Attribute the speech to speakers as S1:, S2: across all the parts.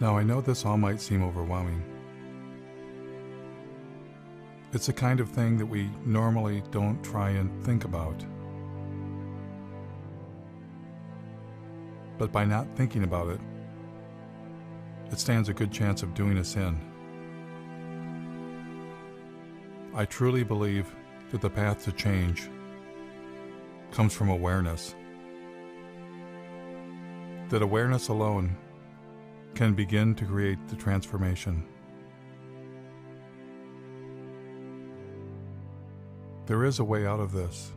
S1: Now, I know this all might seem overwhelming. It's the kind of thing that we normally don't try and think about. But by not thinking about it, it stands a good chance of doing us in. I truly believe that the path to change comes from awareness. That awareness alone can begin to create the transformation. There is a way out of this.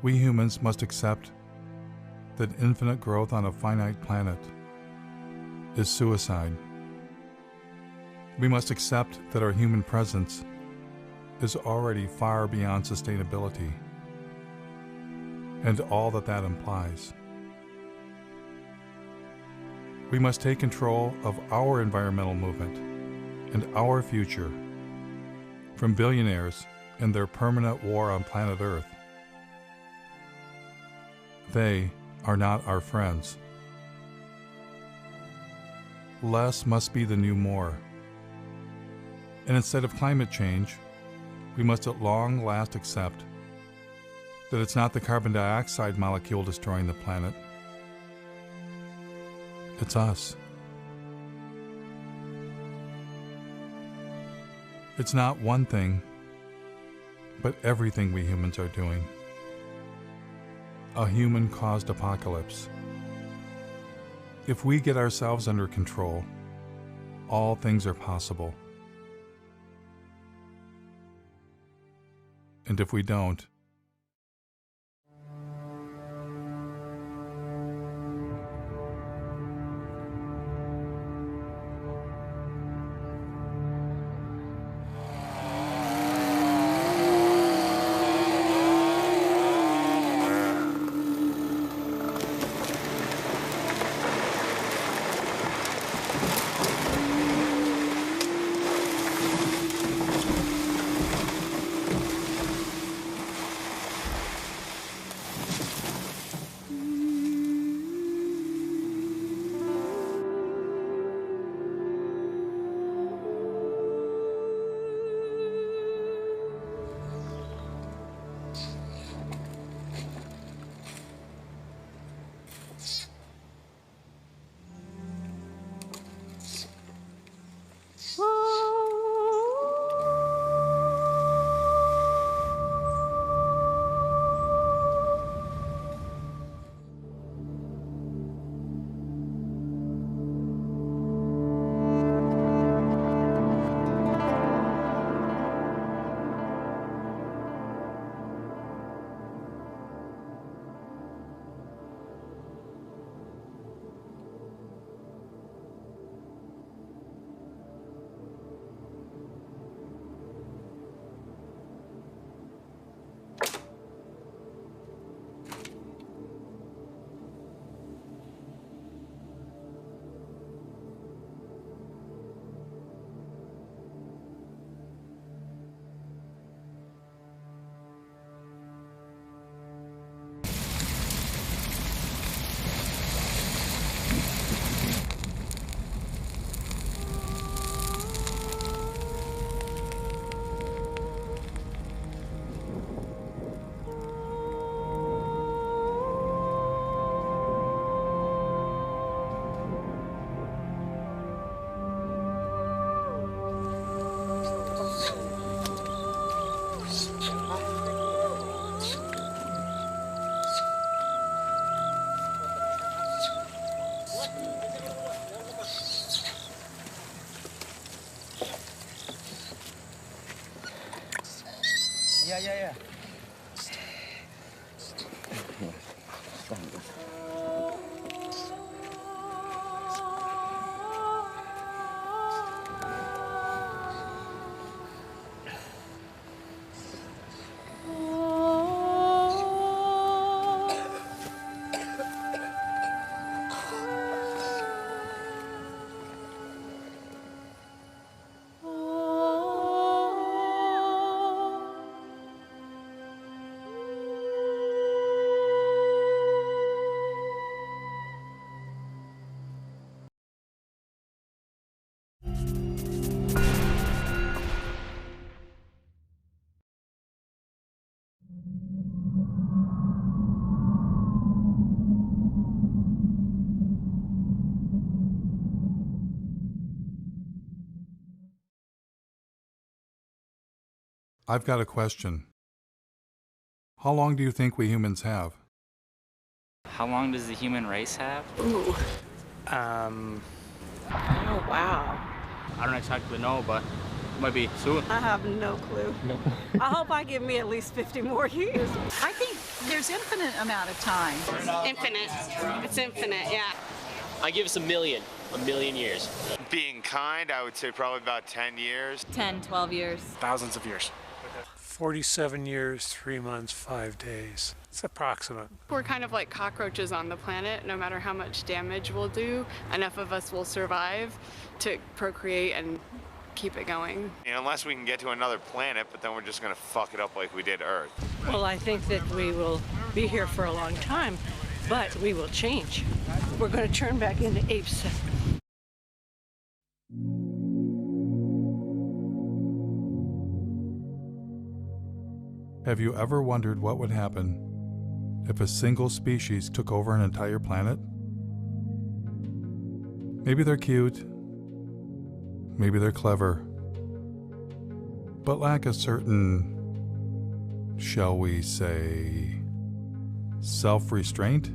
S1: We humans must accept that infinite growth on a finite planet is suicide. We must accept that our human presence is already far beyond sustainability and all that that implies. We must take control of our environmental movement and our future from billionaires and their permanent war on planet Earth. They are not our friends. Less must be the new more. And instead of climate change, we must at long last accept that it's not the carbon dioxide molecule destroying the planet. It's us. It's not one thing, but everything we humans are doing. A human-caused apocalypse. If we get ourselves under control, all things are possible. And if we don't,
S2: Yeah.
S1: I've got a question. How long do you think we humans have?
S2: How long does the human race have?
S3: Ooh.
S4: Oh,
S3: wow.
S4: I don't exactly know, but it might be soon.
S3: I have no clue.
S4: No.
S3: I hope I give me at least 50 more years.
S5: I think there's infinite amount of time.
S6: Infinite. It's infinite, yeah.
S7: I give us a million years.
S8: Being kind, I would say probably about 10 years.
S5: 10, 12 years.
S4: Thousands of years.
S9: 47 years, 3 months, 5 days. It's approximate.
S6: We're kind of like cockroaches on the planet. No matter how much damage we'll do, enough of us will survive to procreate and keep it going.
S8: Unless we can get to another planet, but then we're just going to fuck it up like we did Earth.
S10: Well, I think that we will be here for a long time, but we will change. We're going to turn back into apes.
S1: Have you ever wondered what would happen if a single species took over an entire planet? Maybe they're cute, maybe they're clever, but lack a certain, shall we say, self-restraint?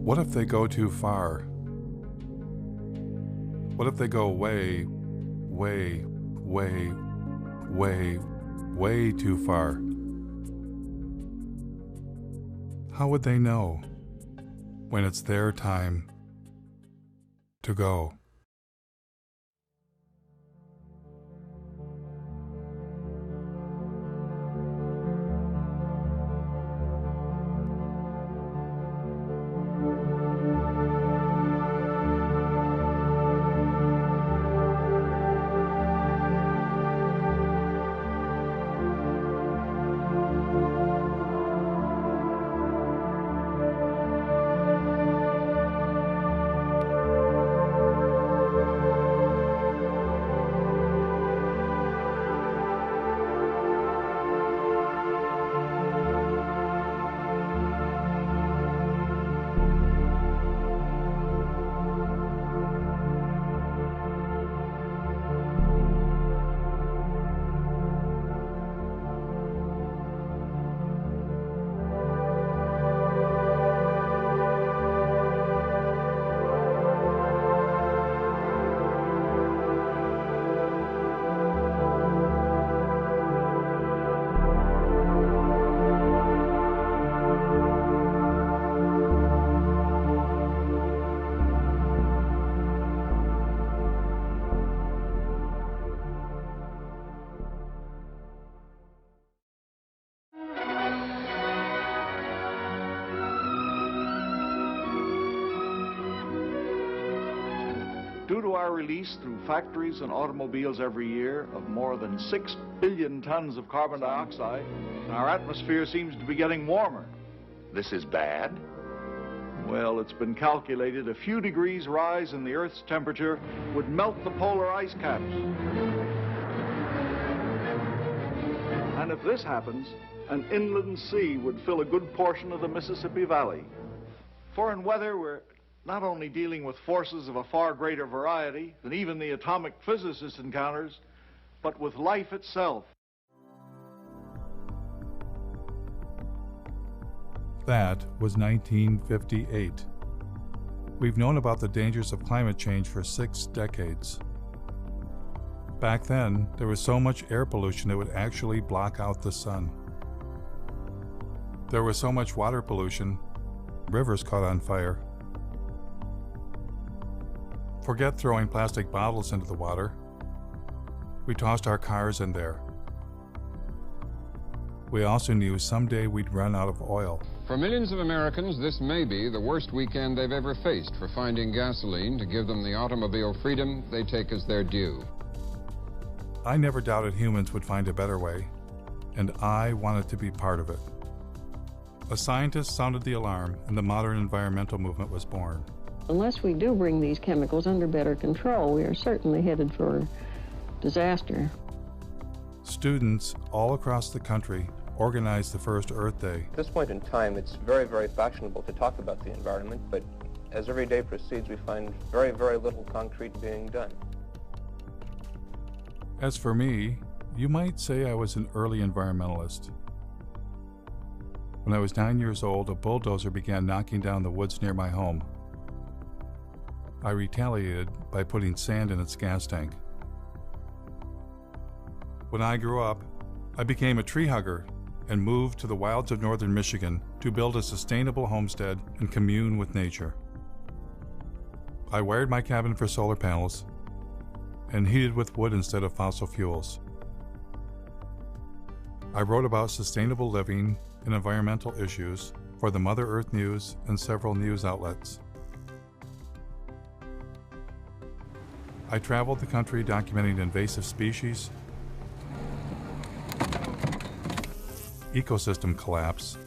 S1: What if they go too far? What if they go way too far? How would they know when it's their time to go?
S11: Due to our release through factories and automobiles every year of more than 6 billion tons of carbon dioxide, our atmosphere seems to be getting warmer.
S12: This is bad?
S11: Well, it's been calculated a few degrees rise in the Earth's temperature would melt the polar ice caps. And if this happens, an inland sea would fill a good portion of the Mississippi Valley. For in weather, we're not only dealing with forces of a far greater variety than even the atomic physicist encounters, but with life itself.
S1: That was 1958. We've known about the dangers of climate change for 6 decades. Back then, there was so much air pollution it would actually block out the sun. There was so much water pollution, rivers caught on fire. Forget throwing plastic bottles into the water. We tossed our cars in there. We also knew someday we'd run out of oil.
S13: For millions of Americans, this may be the worst weekend they've ever faced for finding gasoline to give them the automobile freedom they take as their due.
S1: I never doubted humans would find a better way, and I wanted to be part of it. A scientist sounded the alarm, and the modern environmental movement was born.
S14: Unless we do bring these chemicals under better control, we are certainly headed for disaster.
S1: Students all across the country organized the first Earth Day.
S15: At this point in time, it's very, very fashionable to talk about the environment, but as every day proceeds, we find very, very little concrete being done.
S1: As for me, you might say I was an early environmentalist. When I was 9 years old, a bulldozer began knocking down the woods near my home. I retaliated by putting sand in its gas tank. When I grew up, I became a tree hugger and moved to the wilds of northern Michigan to build a sustainable homestead and commune with nature. I wired my cabin for solar panels and heated with wood instead of fossil fuels. I wrote about sustainable living and environmental issues for the Mother Earth News and several news outlets. I traveled the country documenting invasive species, ecosystem collapse,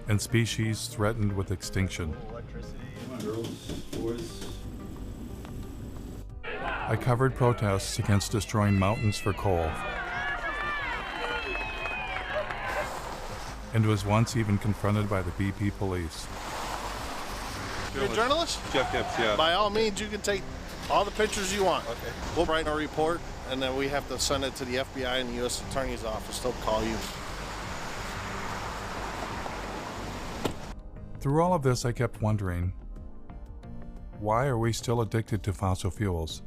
S1: and species threatened with extinction. I covered protests against destroying mountains for coal, and was once even confronted by the BP police.
S16: You're a journalist?
S17: Jeff Gibbs, yeah.
S16: By all means, you can take all the pictures you want. Okay. We'll write a report, and then we have to send it to the FBI and the U.S. Attorney's Office. They'll call you.
S1: Through all of this, I kept wondering, why are we still addicted to fossil fuels?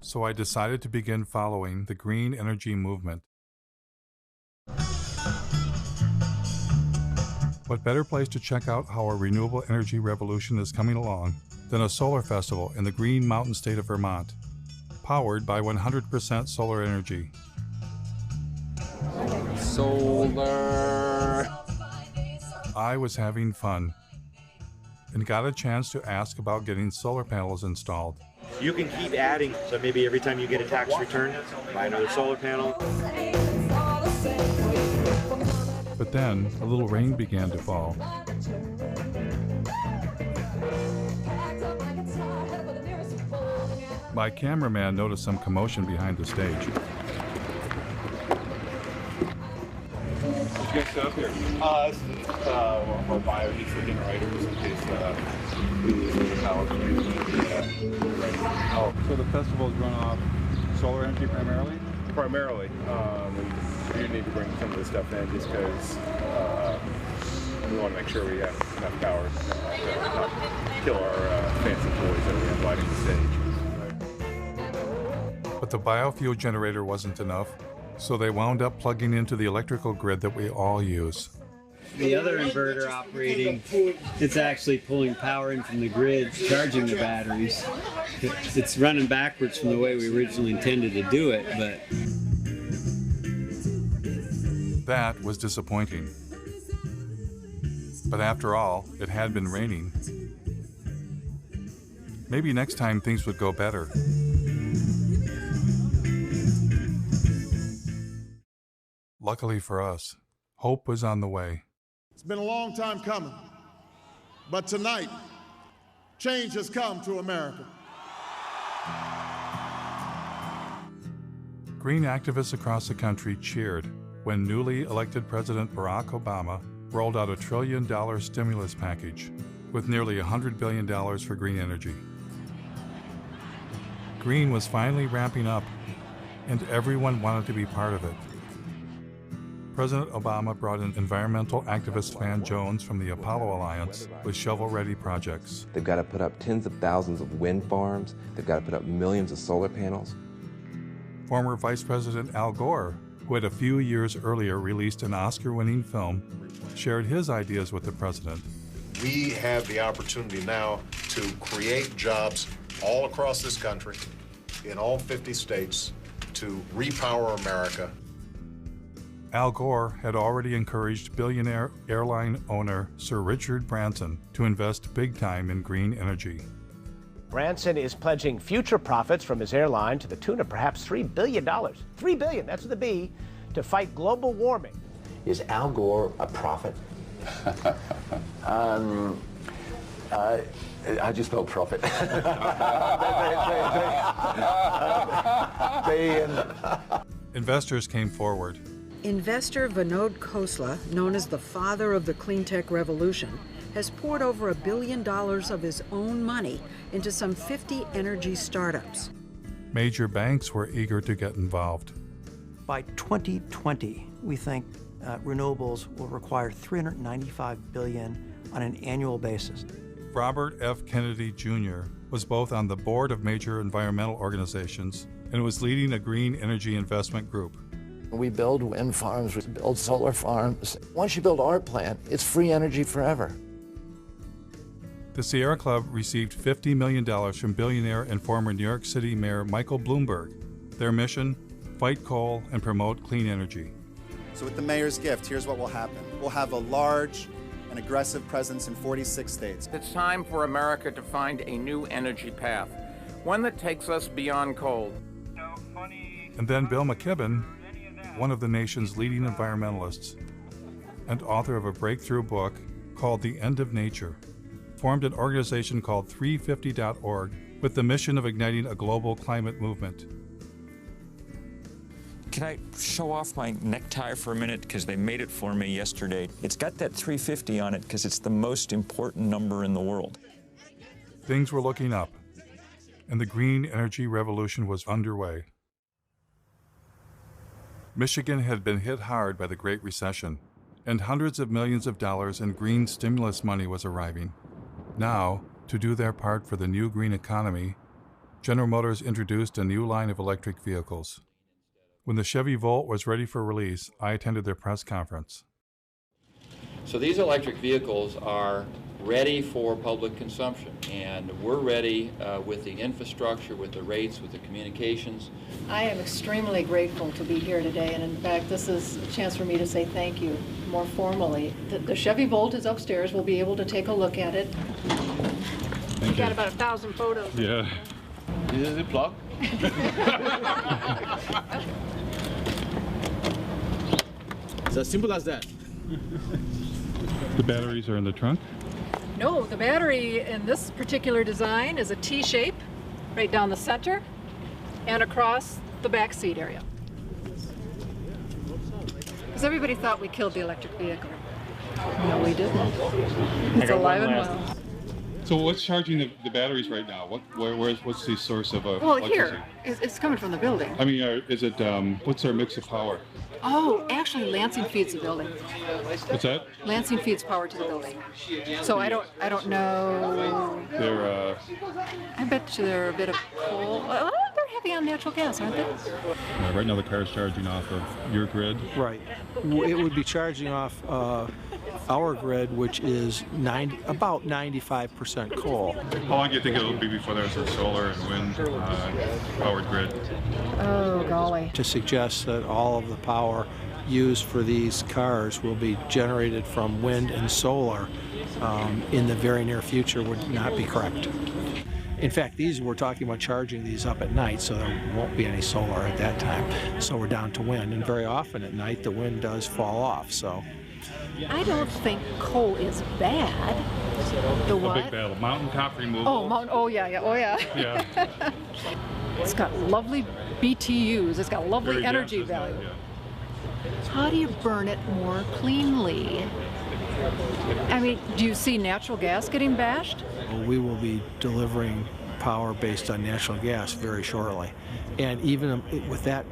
S1: So I decided to begin following the green energy movement. What better place to check out how our renewable energy revolution is coming along than a solar festival in the Green Mountain state of Vermont, powered by 100% solar energy.
S17: Solar.
S1: I was having fun and got a chance to ask about getting solar panels installed.
S18: You can keep adding, so maybe every time you get a tax return, buy another solar panel.
S1: But then a little rain began to fall. My cameraman noticed some commotion behind the stage.
S17: Did you guys set up here? We'll buy these for generators in case we lose the power. Oh, so the festivals run off solar energy primarily? Primarily. We do need to bring some of this stuff in just because we want to make sure we have enough power to not kill our fancy toys that we have lighting the stage.
S1: But the biofuel generator wasn't enough, so they wound up plugging into the electrical grid that we all use.
S19: The other inverter operating, it's actually pulling power in from the grid, charging the batteries. It's running backwards from the way we originally intended to do it, but...
S1: That was disappointing. But after all, it had been raining. Maybe next time things would go better. Luckily for us, hope was on the way.
S20: It's been a long time coming, but tonight, change has come to America.
S1: Green activists across the country cheered when newly elected President Barack Obama rolled out $1 trillion stimulus package with nearly $100 billion for green energy. Green was finally ramping up, and everyone wanted to be part of it. President Obama brought in environmental activist Van Jones from the Apollo Alliance with shovel-ready projects.
S21: They've got to put up tens of thousands of wind farms. They've got to put up millions of solar panels.
S1: Former Vice President Al Gore, who had a few years earlier released an Oscar-winning film, shared his ideas with the president.
S22: We have the opportunity now to create jobs all across this country, in all 50 states, to repower America.
S1: Al Gore had already encouraged billionaire airline owner Sir Richard Branson to invest big time in green energy.
S23: Branson is pledging future profits from his airline to the tune of perhaps $3 billion. $3 billion, that's with a B, to fight global warming.
S12: Is Al Gore a prophet? I just spelled profit.
S1: Investors came forward.
S2: Investor Vinod Khosla, known as the father of the clean tech revolution, has poured over $1 billion of his own money into some 50 energy startups.
S1: Major banks were eager to get involved.
S3: By 2020, we think renewables will require $395 billion on an annual basis.
S1: Robert F. Kennedy Jr. was both on the board of major environmental organizations and was leading a green energy investment group.
S7: We build wind farms, we build solar farms. Once you build our plant, it's free energy forever.
S1: The Sierra Club received $50 million from billionaire and former New York City Mayor Michael Bloomberg. Their mission, fight coal and promote clean energy.
S24: So with the mayor's gift, here's what will happen. We'll have a large and aggressive presence in 46 states.
S25: It's time for America to find a new energy path, one that takes us beyond coal.
S1: And then Bill McKibben, one of the nation's leading environmentalists and author of a breakthrough book called The End of Nature, formed an organization called 350.org with the mission of igniting a global climate movement.
S26: Can I show off my necktie for a minute? Because they made it for me yesterday. It's got that 350 on it because it's the most important number in the world.
S1: Things were looking up, and the green energy revolution was underway. Michigan had been hit hard by the Great Recession, and hundreds of millions of dollars in green stimulus money was arriving. Now, to do their part for the new green economy, General Motors introduced a new line of electric vehicles. When the Chevy Volt was ready for release, I attended their press conference.
S27: So these electric vehicles are ready for public consumption, and we're ready with the infrastructure, with the rates, with the communications.
S5: I am extremely grateful to be here today, and in fact, this is a chance for me to say thank you more formally. The Chevy Volt is upstairs. We'll be able to take a look at it.
S10: We got about 1,000 photos.
S1: Yeah.
S28: This is the plug. It's as simple as that.
S1: The batteries are in the trunk?
S10: No, the battery in this particular design is a T shape right down the center and across the back seat area. Because everybody thought we killed the electric vehicle. No, we didn't. It's alive and well.
S1: So what's charging the batteries right now? What's the source of
S10: Well,
S1: electricity?
S10: here, it's coming from the building.
S1: I mean, is it, what's our mix of power?
S10: Oh, actually, Lansing feeds the building.
S1: What's that?
S10: Lansing feeds power to the building. So I don't know.
S1: They're,
S10: I bet you they're a bit of coal. They're heavy on natural gas, aren't they?
S1: right now the car is charging off of your grid?
S3: Right. It would be charging off our grid, which is about 95% coal.
S1: How long do you think it'll be before there's a solar and wind powered grid?
S10: Oh, golly.
S3: To suggest that all of the power used for these cars will be generated from wind and solar in the very near future would not be correct. In fact, we're talking about charging these up at night, so there won't be any solar at that time. So we're down to wind, and very often at night the wind does fall off. So
S10: I don't think coal is bad. The what?
S1: A big battle. Mountain top removal.
S10: Oh, yeah.
S1: Yeah.
S10: It's got lovely BTUs. It's got lovely
S1: Very
S10: energy
S1: dense,
S10: value.
S1: Yeah.
S10: How do you burn it more cleanly? I mean, do you see natural gas getting bashed?
S3: we will be delivering power based on natural gas very shortly. And even with that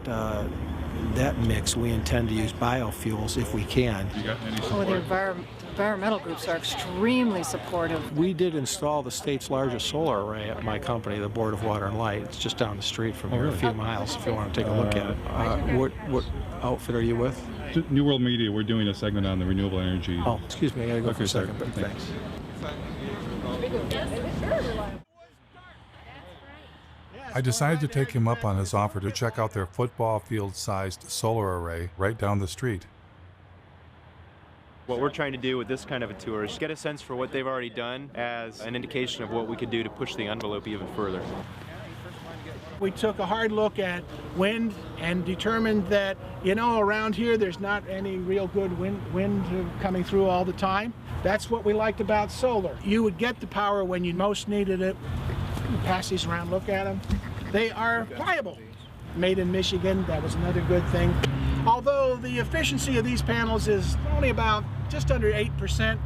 S3: that mix, we intend to use biofuels if we can.
S1: You got any support?
S10: The environmental groups are extremely supportive.
S3: We did install the state's largest solar array at my company, the Board of Water and Light. It's just down the street from here, a few miles, if you want to take a look at it. What outfit are you with?
S1: New World Media. We're doing a segment on the renewable energy.
S3: Oh, excuse me, I gotta go for a second, but thanks.
S1: I decided to take him up on his offer to check out their football field-sized solar array right down the street.
S29: What we're trying to do with this kind of a tour is get a sense for what they've already done as an indication of what we could do to push the envelope even further.
S30: We took a hard look at wind and determined that, around here there's not any real good wind coming through all the time. That's what we liked about solar. You would get the power when you most needed it. Pass these around, look at them. They are pliable. made in Michigan. That was another good thing. Although the efficiency of these panels is only about just under 8%.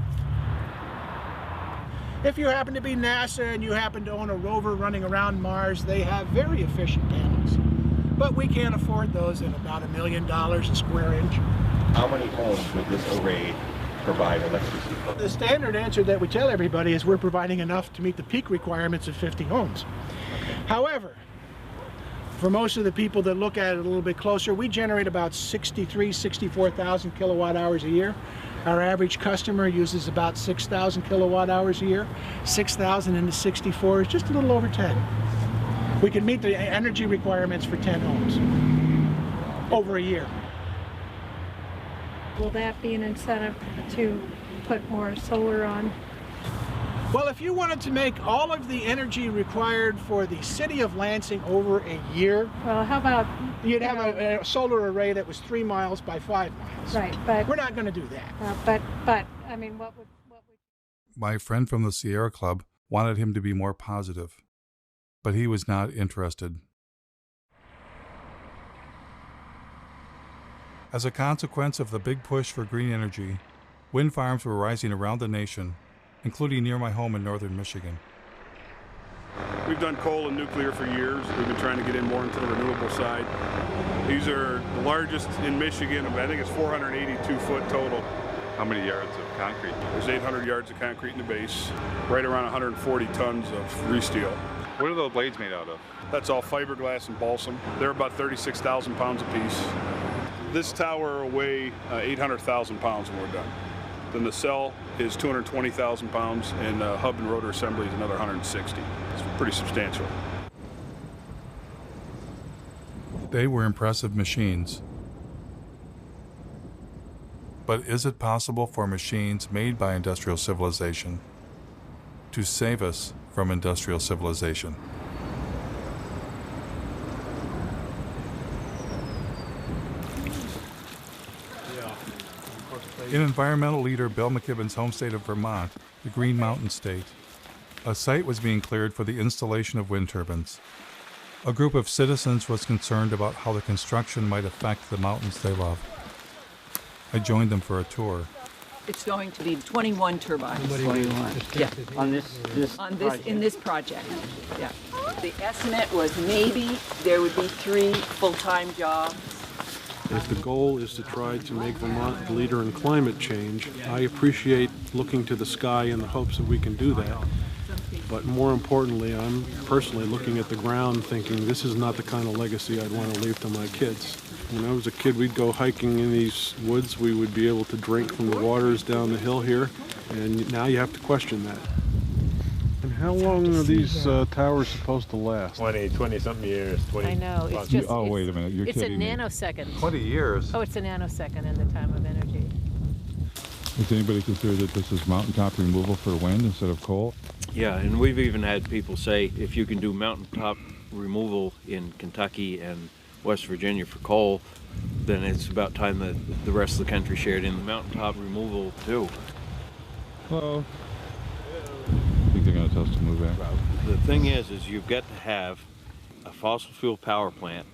S30: If you happen to be NASA and you happen to own a rover running around Mars, they have very efficient panels. But we can't afford those at about $1 million a square inch.
S28: How many homes would this array provide electricity for?
S30: The standard answer that we tell everybody is we're providing enough to meet the peak requirements of 50 homes. However, for most of the people that look at it a little bit closer, we generate about 64,000 kilowatt hours a year. Our average customer uses about 6,000 kilowatt hours a year. 6,000 into 64 is just a little over 10. We can meet the energy requirements for 10 homes over a year.
S4: Will that be an incentive to put more solar on?
S30: Well, if you wanted to make all of the energy required for the city of Lansing over a year,
S4: well, how about
S30: you'd have a solar array that was 3 miles by 5 miles.
S4: Right, but
S30: we're not going to do that.
S4: But I mean, what would?
S1: My friend from the Sierra Club wanted him to be more positive, but he was not interested. As a consequence of the big push for green energy, wind farms were rising around the nation, including near my home in northern Michigan.
S6: We've done coal and nuclear for years. We've been trying to get in more into the renewable side. These are the largest in Michigan. I think it's 482 foot total.
S17: How many yards of concrete?
S6: There's 800 yards of concrete in the base, right around 140 tons of re-steel.
S17: What are those blades made out of?
S6: That's all fiberglass and balsam. They're about 36,000 pounds apiece. This tower will weigh 800,000 pounds when we're done. Then the cell is 220,000 pounds, and the hub and rotor assembly is another 160. It's pretty substantial.
S1: They were impressive machines. But is it possible for machines made by industrial civilization to save us from industrial civilization? In environmental leader Bill McKibben's home state of Vermont, the Green Mountain State, a site was being cleared for the installation of wind turbines. A group of citizens was concerned about how the construction might affect the mountains they love. I joined them for a tour.
S8: It's going to be 21 turbines.
S9: 21.
S8: Yeah.
S9: On this
S8: in this project. Yeah. The estimate was maybe there would be 3 full-time jobs.
S11: If the goal is to try to make Vermont the leader in climate change, I appreciate looking to the sky in the hopes that we can do that. But more importantly, I'm personally looking at the ground thinking this is not the kind of legacy I'd want to leave to my kids. When I was a kid, we'd go hiking in these woods. We would be able to drink from the waters down the hill here, and now you have to question that. And how long are these towers supposed to last?
S29: 20-something years. 20
S4: I know, it's just...
S1: Oh, wait a minute, you're kidding me.
S4: It's a nanosecond.
S1: 20 years?
S4: Oh, it's a nanosecond in the time of energy.
S1: Does anybody consider that this is mountaintop removal for wind instead of coal?
S13: Yeah, and we've even had people say if you can do mountaintop removal in Kentucky and West Virginia for coal, then it's about time that the rest of the country shared in the mountaintop removal too.
S1: Hello. I think they're going to tell us to move back.
S13: The thing is you've got to have a fossil fuel power plant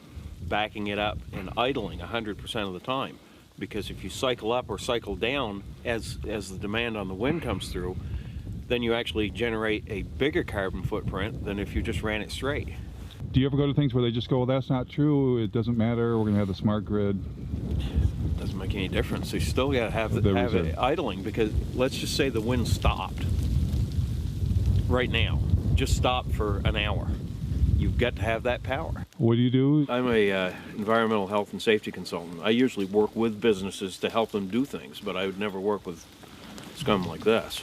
S13: backing it up and idling 100% of the time. Because if you cycle up or cycle down as the demand on the wind comes through, then you actually generate a bigger carbon footprint than if you just ran it straight.
S1: Do you ever go to things where they just go, well, that's not true, it doesn't matter, we're going to have the smart grid?
S13: Doesn't make any difference. You still got to have it idling, because let's just say the wind stopped right now, just stopped for an hour. You've got to have that power.
S1: What do you do?
S13: I'm a environmental health and safety consultant. I usually work with businesses to help them do things, but I would never work with scum like this.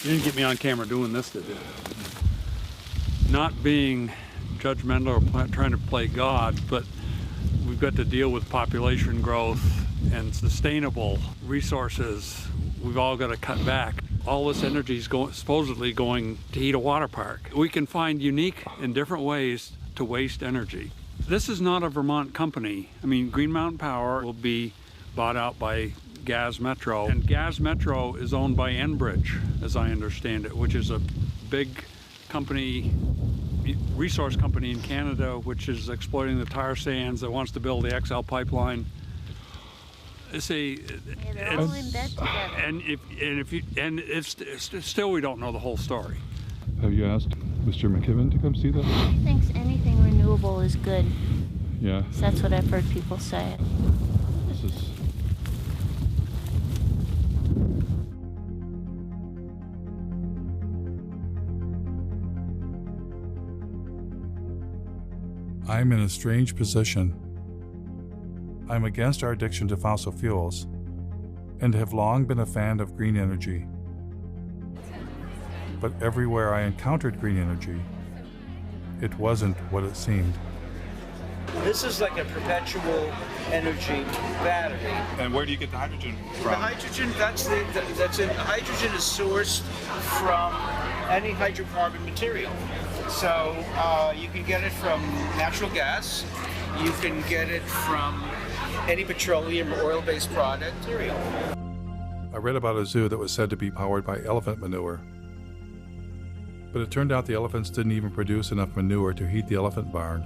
S14: You didn't get me on camera doing this, did you? Not being judgmental or trying to play God, but we've got to deal with population growth and sustainable resources. We've all got to cut back. All this energy is supposedly going to heat a water park. We can find unique and different ways to waste energy. This is not a Vermont company. I mean, Green Mountain Power will be bought out by Gas Metro, and Gas Metro is owned by Enbridge, as I understand it, which is a big company resource company in Canada, which is exploiting the tar sands, that wants to build the XL pipeline. See,
S9: they're all in bed together.
S14: It's still we don't know the whole story.
S1: Have you asked Mr. McKibben to come see that?
S9: He thinks anything renewable is good.
S1: Yeah.
S9: So that's what I've heard people say.
S1: This is... I'm in a strange position. I'm against our addiction to fossil fuels and have long been a fan of green energy. But everywhere I encountered green energy, it wasn't what it seemed.
S12: This is like a perpetual energy battery.
S6: And where do you get the hydrogen from?
S12: The hydrogen, hydrogen is sourced from any hydrocarbon material. So you can get it from natural gas, you can get it from any petroleum or oil-based product material.
S1: I read about a zoo that was said to be powered by elephant manure. But it turned out the elephants didn't even produce enough manure to heat the elephant barn.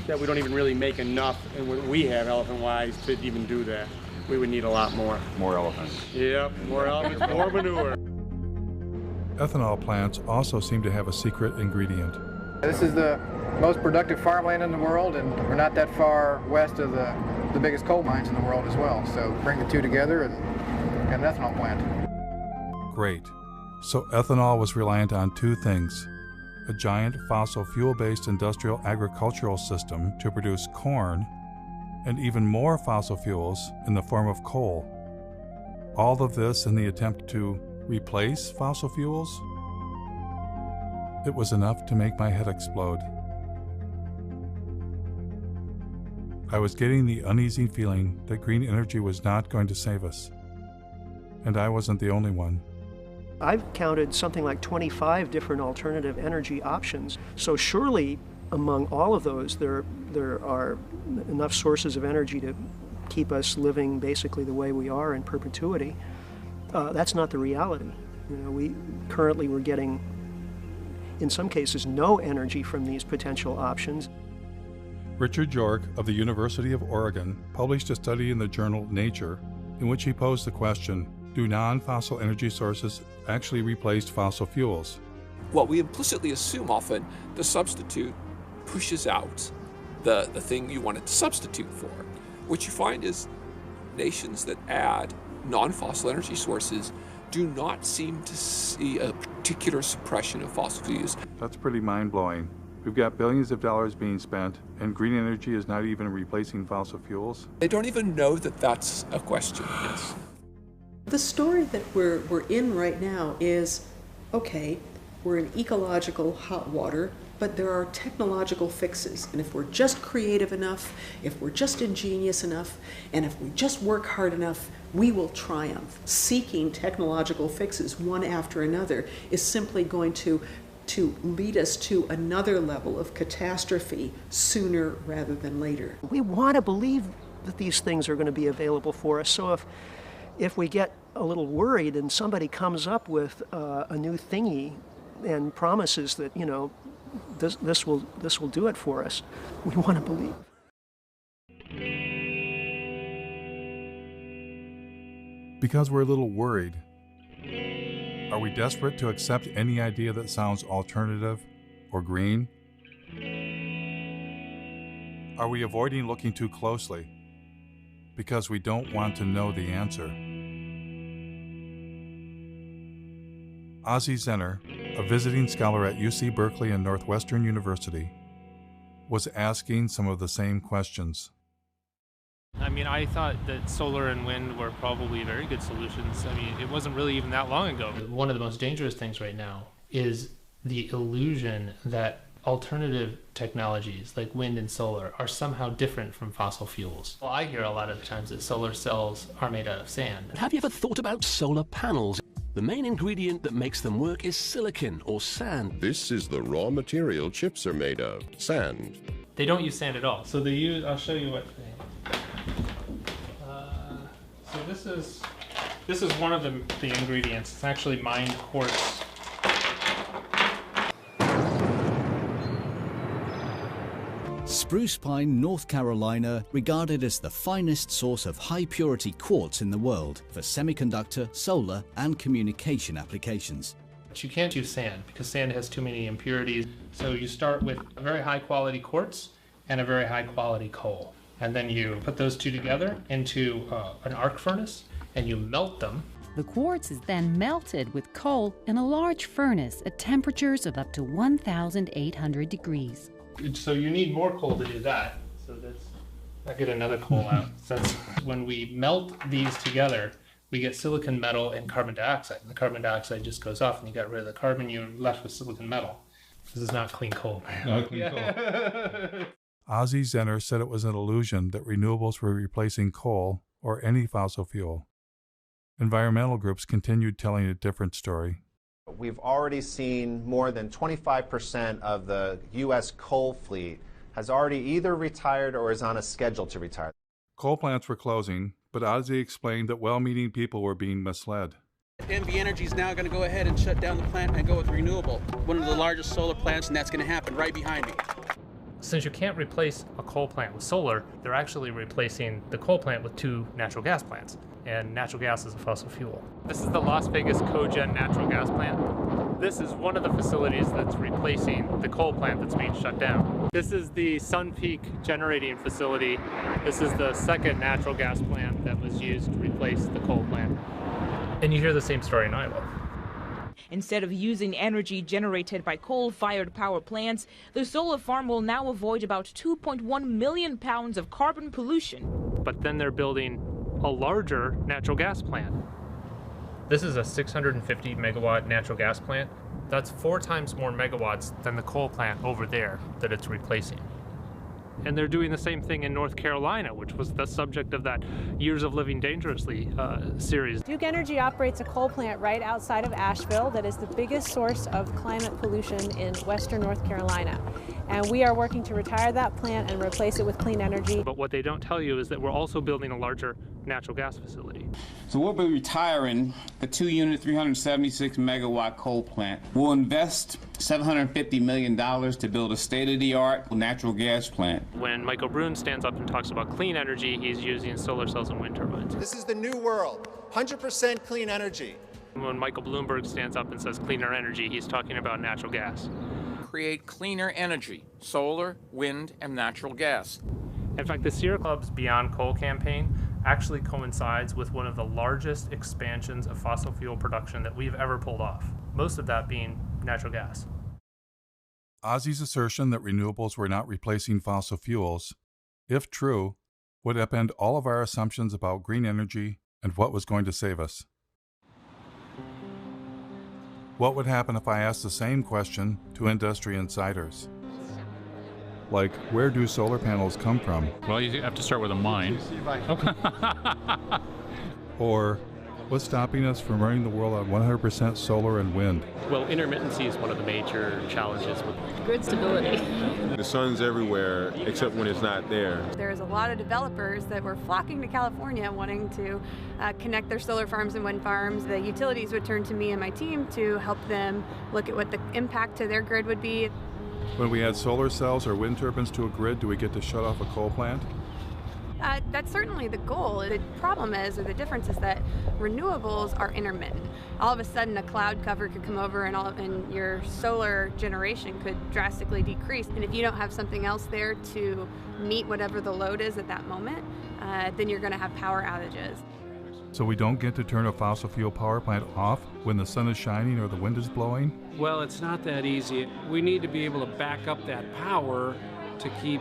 S15: That we don't even really make enough, and what we have elephant-wise, to even do that. We would need a lot more.
S28: More elephants.
S15: Yep, more elephants, more manure.
S1: Ethanol plants also seem to have a secret ingredient.
S16: This is the most productive farmland in the world, and we're not that far west of the biggest coal mines in the world as well. So bring the two together and get an ethanol plant.
S1: Great. So ethanol was reliant on two things: a giant fossil fuel-based industrial agricultural system to produce corn, and even more fossil fuels in the form of coal. All of this in the attempt to replace fossil fuels? It was enough to make my head explode. I was getting the uneasy feeling that green energy was not going to save us. And I wasn't the only one.
S18: I've counted something like 25 different alternative energy options. So surely among all of those, there are enough sources of energy to keep us living basically the way we are in perpetuity. That's not the reality. You know, we're getting, in some cases, no energy from these potential options.
S1: Richard York of the University of Oregon published a study in the journal Nature in which he posed the question, do non-fossil energy sources actually replace fossil fuels?
S19: Well, we implicitly assume often the substitute pushes out the thing you want it to substitute for. What you find is nations that add non-fossil energy sources do not seem to see a particular suppression of fossil fuel use.
S1: That's pretty mind-blowing. We've got billions of dollars being spent, and green energy is not even replacing fossil fuels.
S19: They don't even know that that's a question. Yes.
S20: The story that we're in right now is, okay, we're in ecological hot water, but there are technological fixes. And if we're just creative enough, if we're just ingenious enough, and if we just work hard enough, we will triumph. Seeking technological fixes one after another is simply going to lead us to another level of catastrophe sooner rather than later.
S18: We want to believe that these things are going to be available for us. So if we get a little worried and somebody comes up with a new thingy and promises that, you know, this will do it for us, we want to believe.
S1: Because we're a little worried. Are we desperate to accept any idea that sounds alternative or green? Are we avoiding looking too closely because we don't want to know the answer? Ozzie Zenner, a visiting scholar at UC Berkeley and Northwestern University, was asking some of the same questions.
S21: I mean, I thought that solar and wind were probably very good solutions. I mean, it wasn't really even that long ago.
S22: One of the most dangerous things right now is the illusion that alternative technologies like wind and solar are somehow different from fossil fuels. Well, I hear a lot of times that solar cells are made out of sand.
S23: Have you ever thought about solar panels? The main ingredient that makes them work is silicon or sand.
S31: This is the raw material chips are made of, sand.
S22: They don't use sand at all.
S21: So they use, I'll show you what they... So this is one of the ingredients. It's actually mined quartz.
S2: Spruce Pine, North Carolina, regarded as the finest source of high-purity quartz in the world for semiconductor, solar, and communication applications.
S22: But you can't use sand because sand has too many impurities. So you start with a very high-quality quartz and a very high-quality coal. And then you put those two together into an arc furnace and you melt them.
S3: The quartz is then melted with coal in a large furnace at temperatures of up to 1,800 degrees.
S22: So you need more coal to do that. So I get another coal out. So when we melt these together, we get silicon metal and carbon dioxide. And the carbon dioxide just goes off and you got rid of the carbon, you're left with silicon metal. This is not clean coal.
S1: Not clean coal. Ozzie Zenner said it was an illusion that renewables were replacing coal or any fossil fuel. Environmental groups continued telling a different story.
S5: We've already seen more than 25% of the U.S. coal fleet has already either retired or is on a schedule to retire.
S1: Coal plants were closing, but Ozzie explained that well-meaning people were being misled.
S7: NV Energy is now going to go ahead and shut down the plant and go with renewable. One of the largest solar plants, and that's going to happen right behind me.
S22: Since you can't replace a coal plant with solar, they're actually replacing the coal plant with 2 natural gas plants. And natural gas is a fossil fuel. This is the Las Vegas cogen natural gas plant. This is one of the facilities that's replacing the coal plant that's being shut down. This is the Sun Peak generating facility. This is the second natural gas plant that was used to replace the coal plant. And you hear the same story in Iowa.
S10: Instead of using energy generated by coal-fired power plants, the solar farm will now avoid about 2.1 million pounds of carbon pollution.
S22: But then they're building a larger natural gas plant. This is a 650 megawatt natural gas plant. That's 4 times more megawatts than the coal plant over there that it's replacing. And they're doing the same thing in North Carolina, which was the subject of that Years of Living Dangerously series.
S4: Duke Energy operates a coal plant right outside of Asheville that is the biggest source of climate pollution in western North Carolina. And we are working to retire that plant and replace it with clean energy.
S22: But what they don't tell you is that we're also building a larger natural gas facility.
S17: So we'll be retiring the 2-unit, 376 megawatt coal plant. We'll invest $750 million to build a state-of-the-art natural gas plant.
S22: When Michael Brune stands up and talks about clean energy, he's using solar cells and wind turbines.
S5: This is the new world, 100% clean energy.
S22: When Michael Bloomberg stands up and says cleaner energy, he's talking about natural gas.
S24: Create cleaner energy, solar, wind, and natural gas.
S22: In fact, the Sierra Club's Beyond Coal campaign actually coincides with one of the largest expansions of fossil fuel production that we've ever pulled off, most of that being natural gas.
S1: Ozzie's assertion that renewables were not replacing fossil fuels, if true, would upend all of our assumptions about green energy and what was going to save us. What would happen if I asked the same question to industry insiders? Like, where do solar panels come from?
S25: Well, you have to start with a mine.
S1: Or, what's stopping us from running the world on 100% solar and wind?
S26: Well, intermittency is one of the major challenges with
S27: grid stability.
S31: The sun's everywhere except when it's not there.
S30: There's a lot of developers that were flocking to California wanting to connect their solar farms and wind farms. The utilities would turn to me and my team to help them look at what the impact to their grid would be.
S1: When we add solar cells or wind turbines to a grid, do we get to shut off a coal plant?
S30: That's certainly the goal. The problem is, or the difference is that renewables are intermittent. All of a sudden a cloud cover could come over and your solar generation could drastically decrease. And if you don't have something else there to meet whatever the load is at that moment, then you're going to have power outages.
S1: So we don't get to turn a fossil fuel power plant off when the sun is shining or the wind is blowing?
S11: Well, it's not that easy. We need to be able to back up that power to keep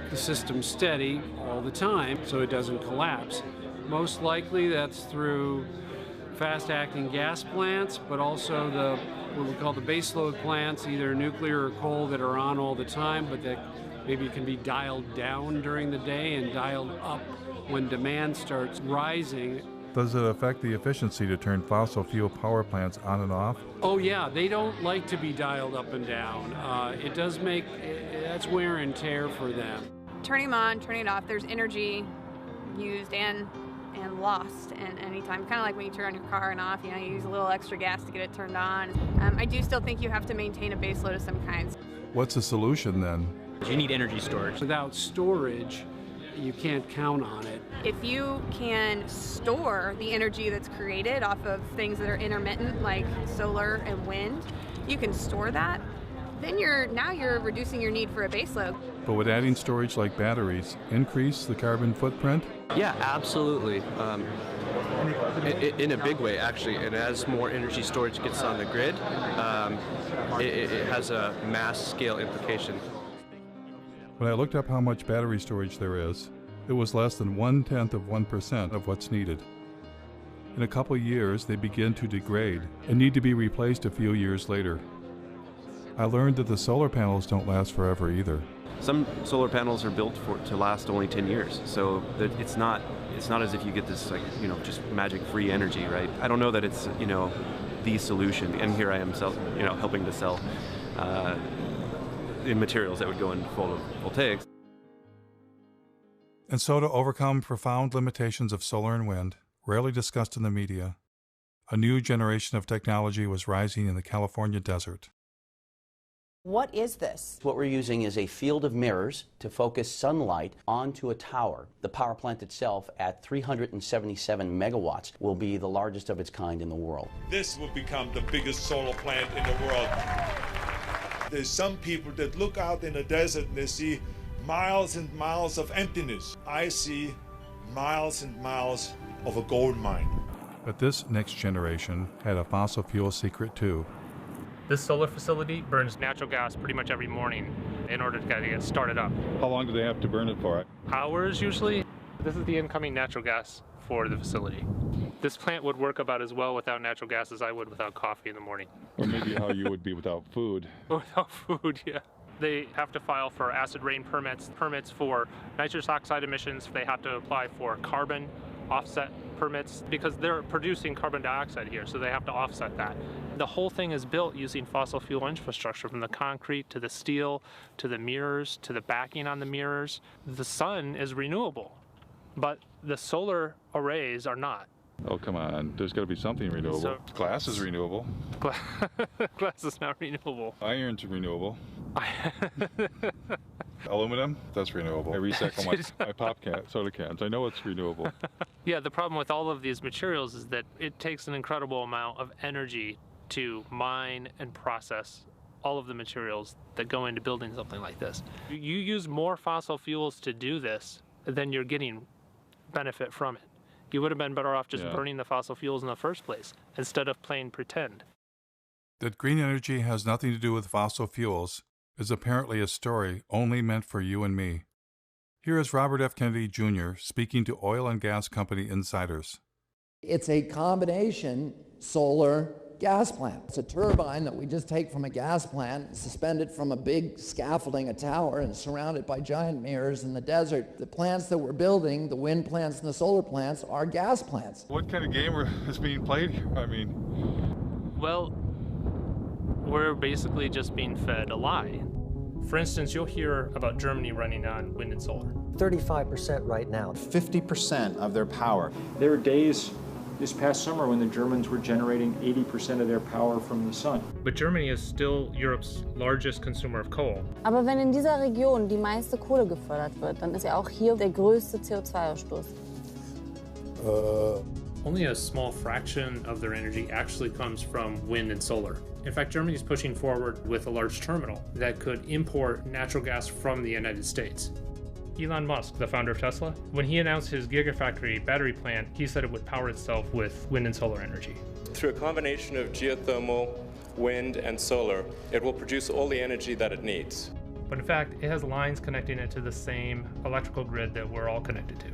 S11: the system steady all the time so it doesn't collapse. Most likely that's through fast-acting gas plants, but also what we call the baseload plants, either nuclear or coal, that are on all the time, but that maybe can be dialed down during the day and dialed up when demand starts rising.
S1: Does it affect the efficiency to turn fossil fuel power plants on and off?
S11: Oh yeah, they don't like to be dialed up and down. It does make, that's wear and tear for them.
S30: Turning them on, turning it off, there's energy used and lost in any time. Kind of like when you turn on your car and off, you use a little extra gas to get it turned on. I do still think you have to maintain a base load of some kinds.
S1: What's the solution then?
S6: You need energy storage.
S8: Without storage, you can't count on it.
S30: If you can store the energy that's created off of things that are intermittent, like solar and wind, you can store that, then you're reducing your need for a baseload.
S1: But would adding storage like batteries increase the carbon footprint?
S9: Yeah, absolutely. In a big way, actually. And as more energy storage gets on the grid, it has a mass scale implication.
S1: When I looked up how much battery storage there is, it was less than 0.1% of what's needed. In a couple years, they begin to degrade and need to be replaced a few years later. I learned that the solar panels don't last forever either.
S9: Some solar panels are built to last only 10 years, so that it's not as if you get this just magic free energy, right? I don't know that it's the solution, and here I am helping to sell the materials that would go in photovoltaics.
S1: And so, to overcome profound limitations of solar and wind, rarely discussed in the media, a new generation of technology was rising in the California desert.
S12: What is this? What we're using is a field of mirrors to focus sunlight onto a tower. The power plant itself, at 377 megawatts, will be the largest of its kind in the world.
S13: This will become the biggest solar plant in the world. There's some people that look out in the desert and they see miles and miles of emptiness. I see miles and miles of a gold mine.
S1: But this next generation had a fossil fuel secret too.
S21: This solar facility burns natural gas pretty much every morning in order to get started up.
S1: How long do they have to burn it for?
S21: Hours usually. This is the incoming natural gas for the facility. This plant would work about as well without natural gas as I would without coffee in the morning.
S1: Or maybe how you would be without food.
S21: Without food, yeah. They have to file for acid rain permits for nitrous oxide emissions. They have to apply for carbon offset permits because they're producing carbon dioxide here, so they have to offset that. The whole thing is built using fossil fuel infrastructure, from the concrete to the steel to the mirrors to the backing on the mirrors. The sun is renewable, but the solar arrays are not.
S1: Oh, come on. There's got to be something renewable. Glass is renewable.
S21: Glass is not renewable.
S1: Iron's renewable. Aluminum, that's renewable. I recycle my pop soda cans. I know it's renewable.
S21: Yeah, the problem with all of these materials is that it takes an incredible amount of energy to mine and process all of the materials that go into building something like this. You use more fossil fuels to do this than you're getting benefit from it. You would have been better off just burning the fossil fuels in the first place instead of playing pretend.
S1: That green energy has nothing to do with fossil fuels is apparently a story only meant for you and me. Here is Robert F. Kennedy, Jr. speaking to oil and gas company insiders.
S14: It's a combination solar gas plant. It's a turbine that we just take from a gas plant, suspended from a big scaffolding, a tower, and surrounded by giant mirrors in the desert. The plants that we're building, the wind plants and the solar plants, are gas plants.
S1: What kind of game is being played here?
S21: Well, we're basically just being fed a lie. For instance, you'll hear about Germany running on wind and solar.
S15: 35% right now.
S16: 50% of their power.
S27: There were days this past summer when the Germans were generating 80% of their power from the sun.
S21: But Germany is still Europe's largest consumer of coal.
S28: Aber wenn in dieser Region die meiste Kohle gefördert wird, dann ist ja auch hier der größte CO2-Ausstoß.
S21: Only a small fraction of their energy actually comes from wind and solar. In fact, Germany is pushing forward with a large terminal that could import natural gas from the United States. Elon Musk, the founder of Tesla, when he announced his Gigafactory battery plant, he said it would power itself with wind and solar energy.
S29: Through a combination of geothermal, wind, and solar, it will produce all the energy that it needs.
S21: But in fact, it has lines connecting it to the same electrical grid that we're all connected to.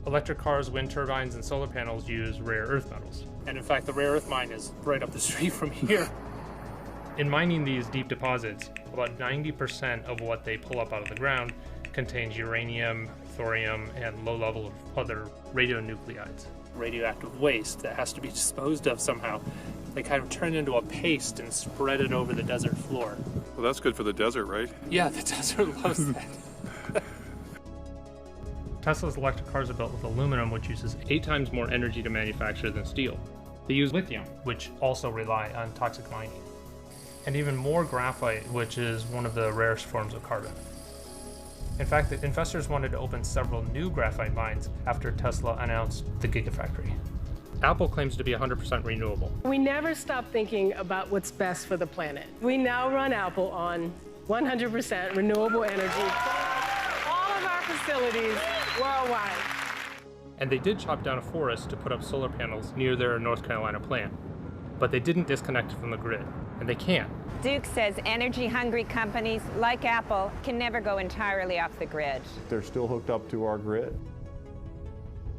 S21: Electric cars, wind turbines, and solar panels use rare earth metals. And in fact, the rare earth mine is right up the street from here. In mining these deep deposits, about 90% of what they pull up out of the ground contains uranium, thorium, and low level of other radionuclides. Radioactive waste that has to be disposed of somehow. They kind of turn into a paste and spread it over the desert floor.
S1: Well, that's good for the desert, right?
S21: Yeah, the desert loves that. Tesla's electric cars are built with aluminum, which uses 8 times more energy to manufacture than steel. They use lithium, which also rely on toxic mining, and even more graphite, which is one of the rarest forms of carbon. In fact, the investors wanted to open several new graphite mines after Tesla announced the Gigafactory. Apple claims to be 100% renewable.
S2: We never stop thinking about what's best for the planet. We now run Apple on 100% renewable energy. All of our facilities worldwide.
S21: And they did chop down a forest to put up solar panels near their North Carolina plant. But they didn't disconnect from the grid, and they can't.
S3: Duke says energy-hungry companies like Apple can never go entirely off the grid.
S4: They're still hooked up to our grid.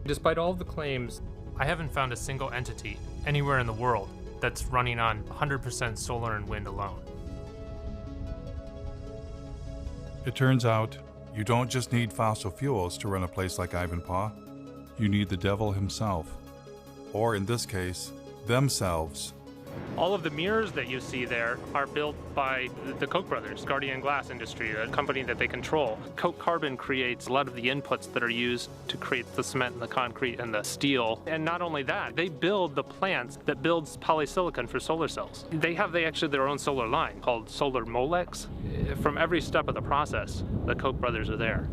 S21: Despite all of the claims, I haven't found a single entity anywhere in the world that's running on 100% solar and wind alone.
S1: It turns out, you don't just need fossil fuels to run a place like Ivanpah. You need the devil himself. Or in this case, themselves.
S21: All of the mirrors that you see there are built by the Koch brothers, Guardian Glass Industry, a company that they control. Koch Carbon creates a lot of the inputs that are used to create the cement and the concrete and the steel. And not only that, they build the plants that builds polysilicon for solar cells. They actually their own solar line called Solar Molex. From every step of the process, the Koch brothers are there.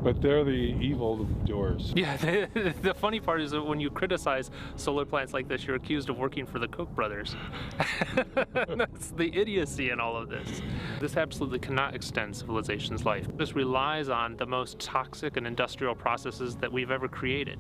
S11: But they're the evil doers.
S21: Yeah, the funny part is that when you criticize solar plants like this, you're accused of working for the Koch brothers. That's the idiocy in all of this. This absolutely cannot extend civilization's life. This relies on the most toxic and industrial processes that we've ever created.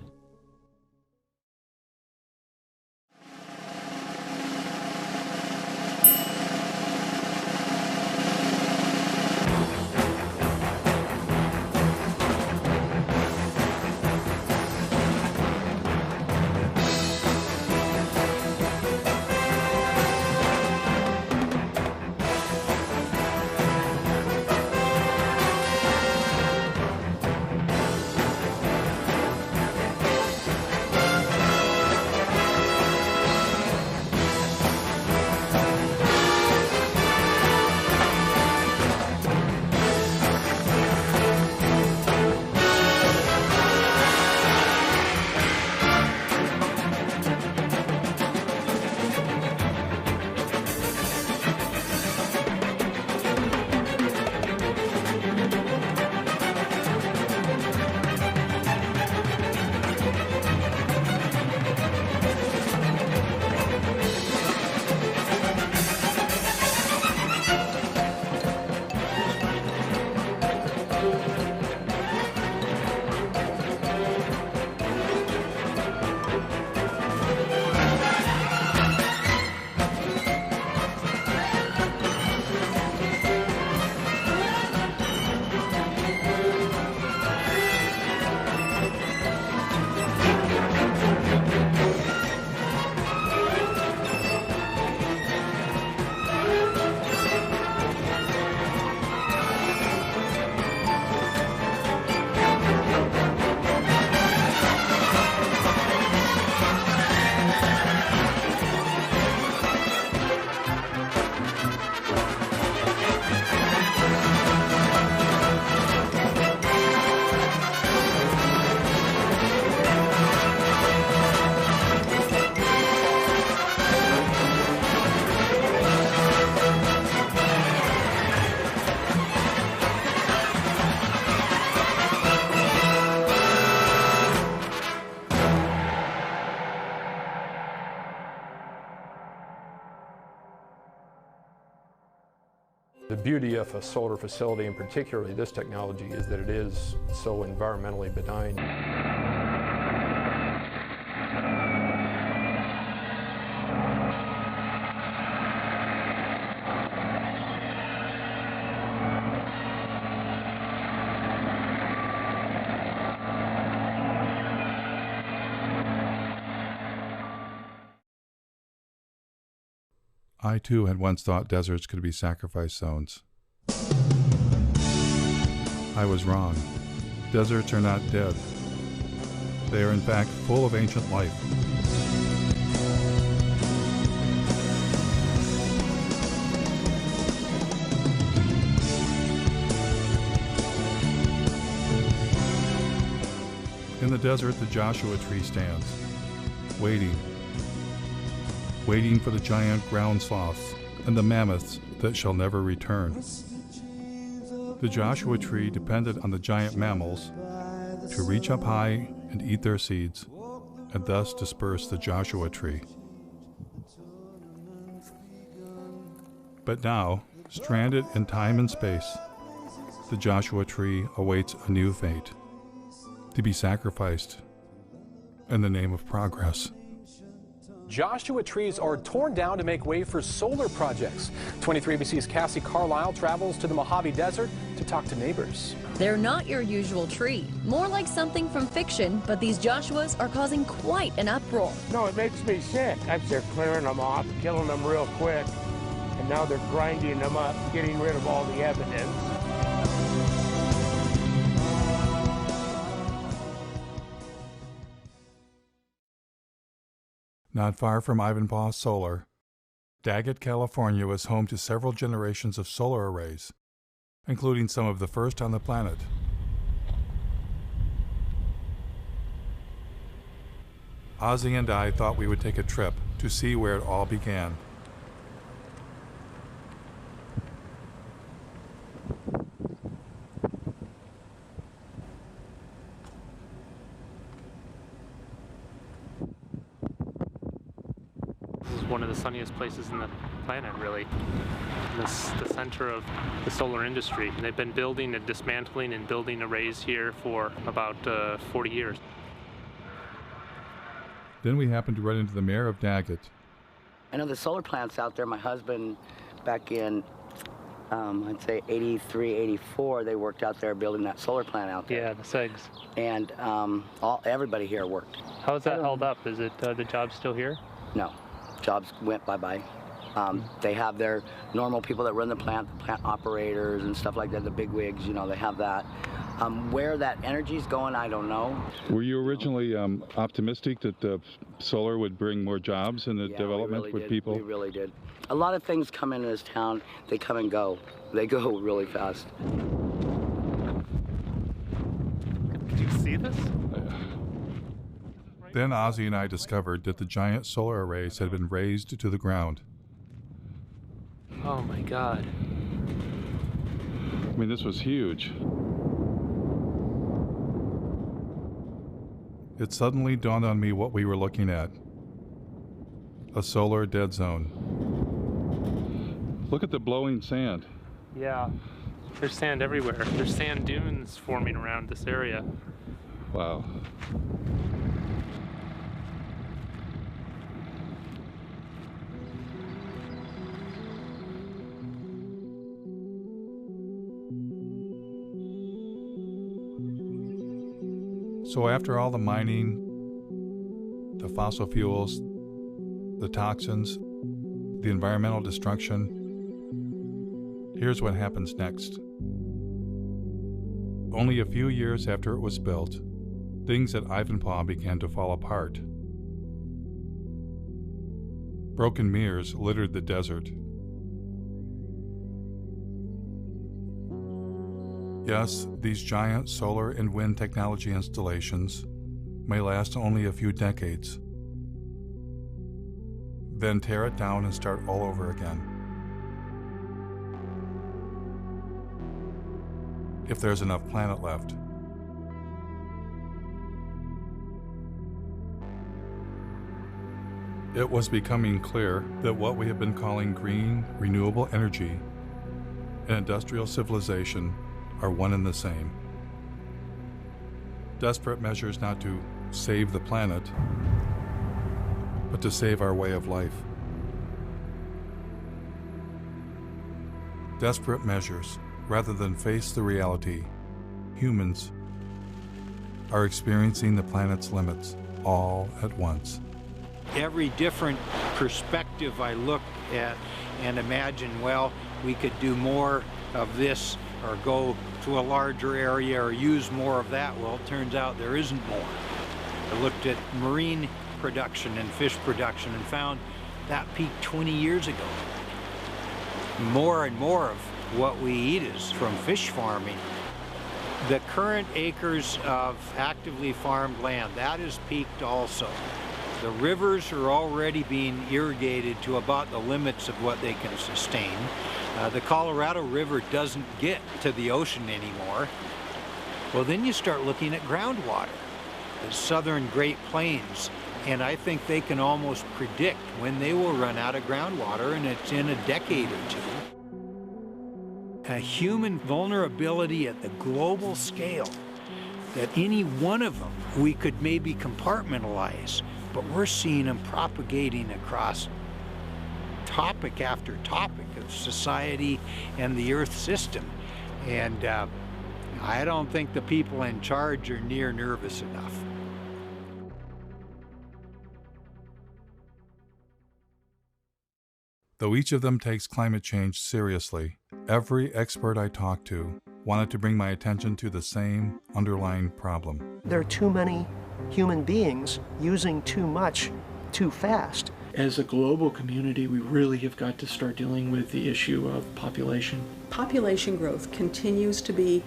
S27: The beauty of a solar facility, and particularly this technology, is that it is so environmentally benign.
S1: I too had once thought deserts could be sacrifice zones. I was wrong. Deserts are not dead. They are in fact full of ancient life. In the desert, the Joshua tree stands, waiting, waiting for the giant ground sloths and the mammoths that shall never return. The Joshua tree depended on the giant mammals to reach up high and eat their seeds, and thus disperse the Joshua tree. But now, stranded in time and space, the Joshua tree awaits a new fate, to be sacrificed in the name of progress.
S5: Joshua trees are torn down to make way for solar projects. 23ABC's Cassie Carlisle travels to the Mojave Desert to talk to neighbors.
S6: They're not your usual tree, more like something from fiction, but these Joshuas are causing quite an uproar.
S7: No, it makes me sick. They're clearing them off, killing them real quick, and now they're grinding them up, getting rid of all the evidence.
S1: Not far from Ivanpah Solar, Daggett, California is home to several generations of solar arrays, including some of the first on the planet. Ozzy and I thought we would take a trip to see where it all began.
S21: This is one of the sunniest places in the planet, really. This the center of the solar industry. And they've been building and dismantling and building arrays here for about 40 years.
S1: Then we happened to run into the mayor of Daggett.
S10: I know the solar plants out there. My husband, back in, I'd say 83, 84, they worked out there building that solar plant out there.
S21: Yeah, the SEGs.
S10: And everybody here worked.
S21: How is that held up? Is it the job still here?
S10: No, jobs went bye-bye. They have their normal people that run the plant operators and stuff like that, the big wigs, you know, they have that. Where that energy's going, I don't know.
S1: Were you originally optimistic that the solar would bring more jobs in the development with people?
S10: We really did. A lot of things come into this town, they come and go. They go really fast.
S21: Did you see this?
S1: Then Ozzy and I discovered that the giant solar arrays had been razed to the ground.
S21: Oh my God.
S1: I mean, this was huge. It suddenly dawned on me what we were looking at. A solar dead zone. Look at the blowing sand.
S21: Yeah, there's sand everywhere. There's sand dunes forming around this area.
S1: Wow. So after all the mining, the fossil fuels, the toxins, the environmental destruction, here's what happens next. Only a few years after it was built, things at Ivanpah began to fall apart. Broken mirrors littered the desert. Yes, these giant solar and wind technology installations may last only a few decades, then tear it down and start all over again. If there's enough planet left. It was becoming clear that what we have been calling green, renewable energy and industrial civilization are one and the same. Desperate measures not to save the planet, but to save our way of life. Desperate measures, rather than face the reality, humans are experiencing the planet's limits all at once.
S17: Every different perspective I look at and imagine, well, we could do more of this or go to a larger area or use more of that. Well, it turns out there isn't more. I looked at marine production and fish production and found that peaked 20 years ago. More and more of what we eat is from fish farming. The current acres of actively farmed land, that is peaked also. The rivers are already being irrigated to about the limits of what they can sustain. The Colorado River doesn't get to the ocean anymore. Well, then you start looking at groundwater, the southern Great Plains, and I think they can almost predict when they will run out of groundwater, and it's in a decade or two. A human vulnerability at the global scale, that any one of them we could maybe compartmentalize, but we're seeing them propagating across topic after topic of society and the Earth system. And I don't think the people in charge are near nervous enough.
S1: Though each of them takes climate change seriously, every expert I talked to wanted to bring my attention to the same underlying problem.
S8: There are too many human beings using too much too fast.
S18: As a global community, we really have got to start dealing with the issue of population.
S19: Population growth continues to be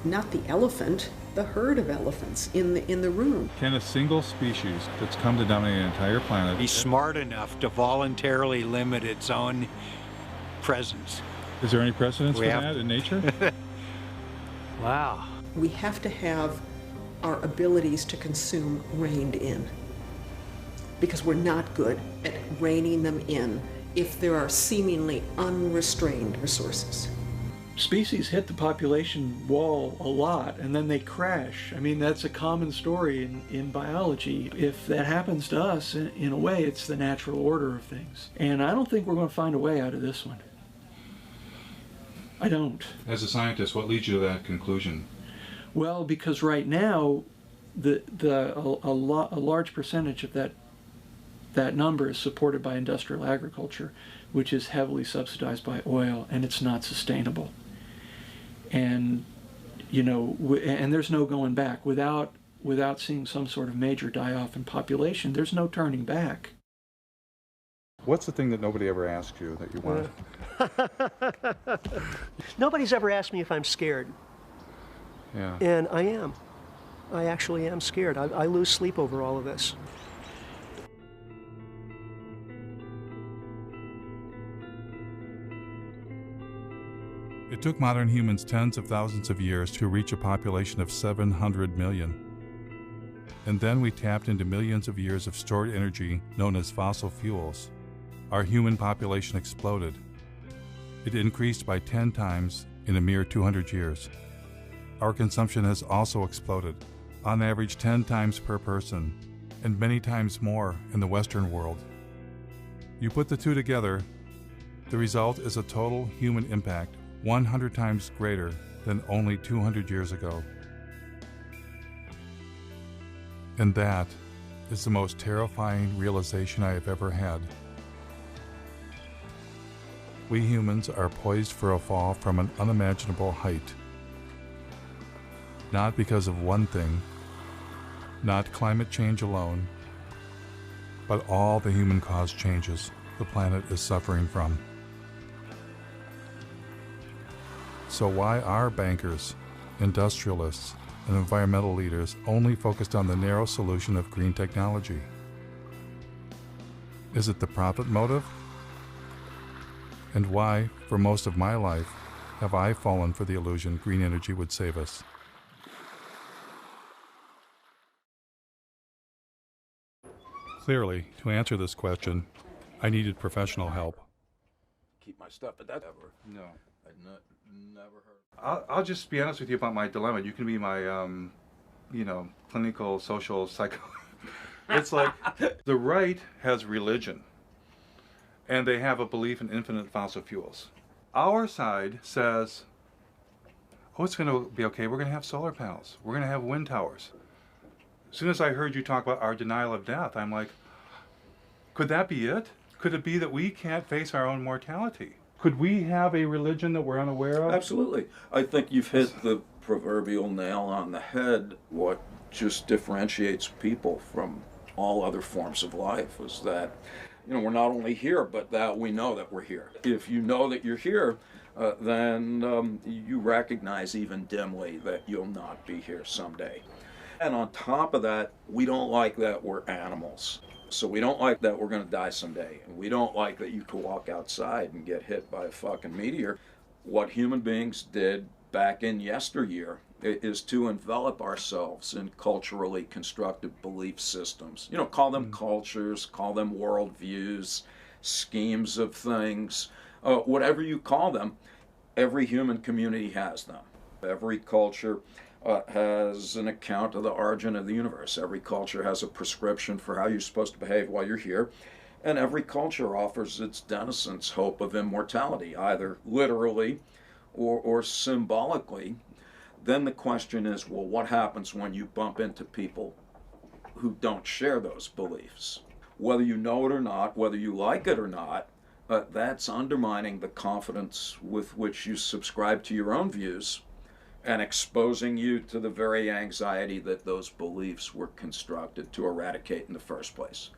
S19: not the elephant, the herd of elephants in the room.
S1: Can a single species that's come to dominate an entire planet
S17: be smart enough to voluntarily limit its own presence?
S1: Is there any precedence for that in nature?
S17: Wow.
S19: We have to have our abilities to consume reined in, because we're not good at reining them in if there are seemingly unrestrained resources.
S18: Species hit the population wall a lot and then they crash. I mean, that's a common story in biology. If that happens to us, in a way, it's the natural order of things. And I don't think we're going to find a way out of this one. I don't.
S1: As a scientist, what leads you to that conclusion?
S18: Well, because right now, a large percentage of that number is supported by industrial agriculture, which is heavily subsidized by oil, and it's not sustainable. And, you know, and there's no going back. Without seeing some sort of major die-off in population, there's no turning back.
S1: What's the thing that nobody ever asked you that you want?
S8: Nobody's ever asked me if I'm scared.
S1: Yeah.
S8: And I am. I actually am scared. I lose sleep over all of this.
S1: It took modern humans tens of thousands of years to reach a population of 700 million. And then we tapped into millions of years of stored energy known as fossil fuels. Our human population exploded. It increased by 10 times in a mere 200 years. Our consumption has also exploded, on average 10 times per person, and many times more in the Western world. You put the two together, the result is a total human impact 100 times greater than only 200 years ago. And that is the most terrifying realization I have ever had. We humans are poised for a fall from an unimaginable height. Not because of one thing, not climate change alone, but all the human-caused changes the planet is suffering from. So why are bankers, industrialists, and environmental leaders only focused on the narrow solution of green technology? Is it the profit motive? And why, for most of my life, have I fallen for the illusion green energy would save us? Clearly, to answer this question, I needed professional help.
S20: Keep my stuff, but that ever.
S1: No.
S20: Never heard.
S1: I'll just be honest with you about my dilemma. You can be my, clinical, social, psycho. It's like the right has religion, and they have a belief in infinite fossil fuels. Our side says, oh, it's going to be okay. We're going to have solar panels. We're going to have wind towers. As soon as I heard you talk about our denial of death, I'm like, could that be it? Could it be that we can't face our own mortality? Could we have a religion that we're unaware of?
S20: Absolutely. I think you've hit the proverbial nail on the head. What just differentiates people from all other forms of life is that, we're not only here, but that we know that we're here. If you know that you're here, then you recognize even dimly that you'll not be here someday. And on top of that, we don't like that we're animals. So we don't like that we're going to die someday. And we don't like that you could walk outside and get hit by a fucking meteor. What human beings did back in yesteryear is to envelop ourselves in culturally constructed belief systems. You know, call them cultures, call them worldviews, schemes of things, whatever you call them. Every human community has them. Every culture has an account of the origin of the universe. Every culture has a prescription for how you're supposed to behave while you're here. And every culture offers its denizens hope of immortality, either literally or symbolically. Then the question is, well, what happens when you bump into people who don't share those beliefs? Whether you know it or not, whether you like it or not, that's undermining the confidence with which you subscribe to your own views and exposing you to the very anxiety that those beliefs were constructed to eradicate in the first place.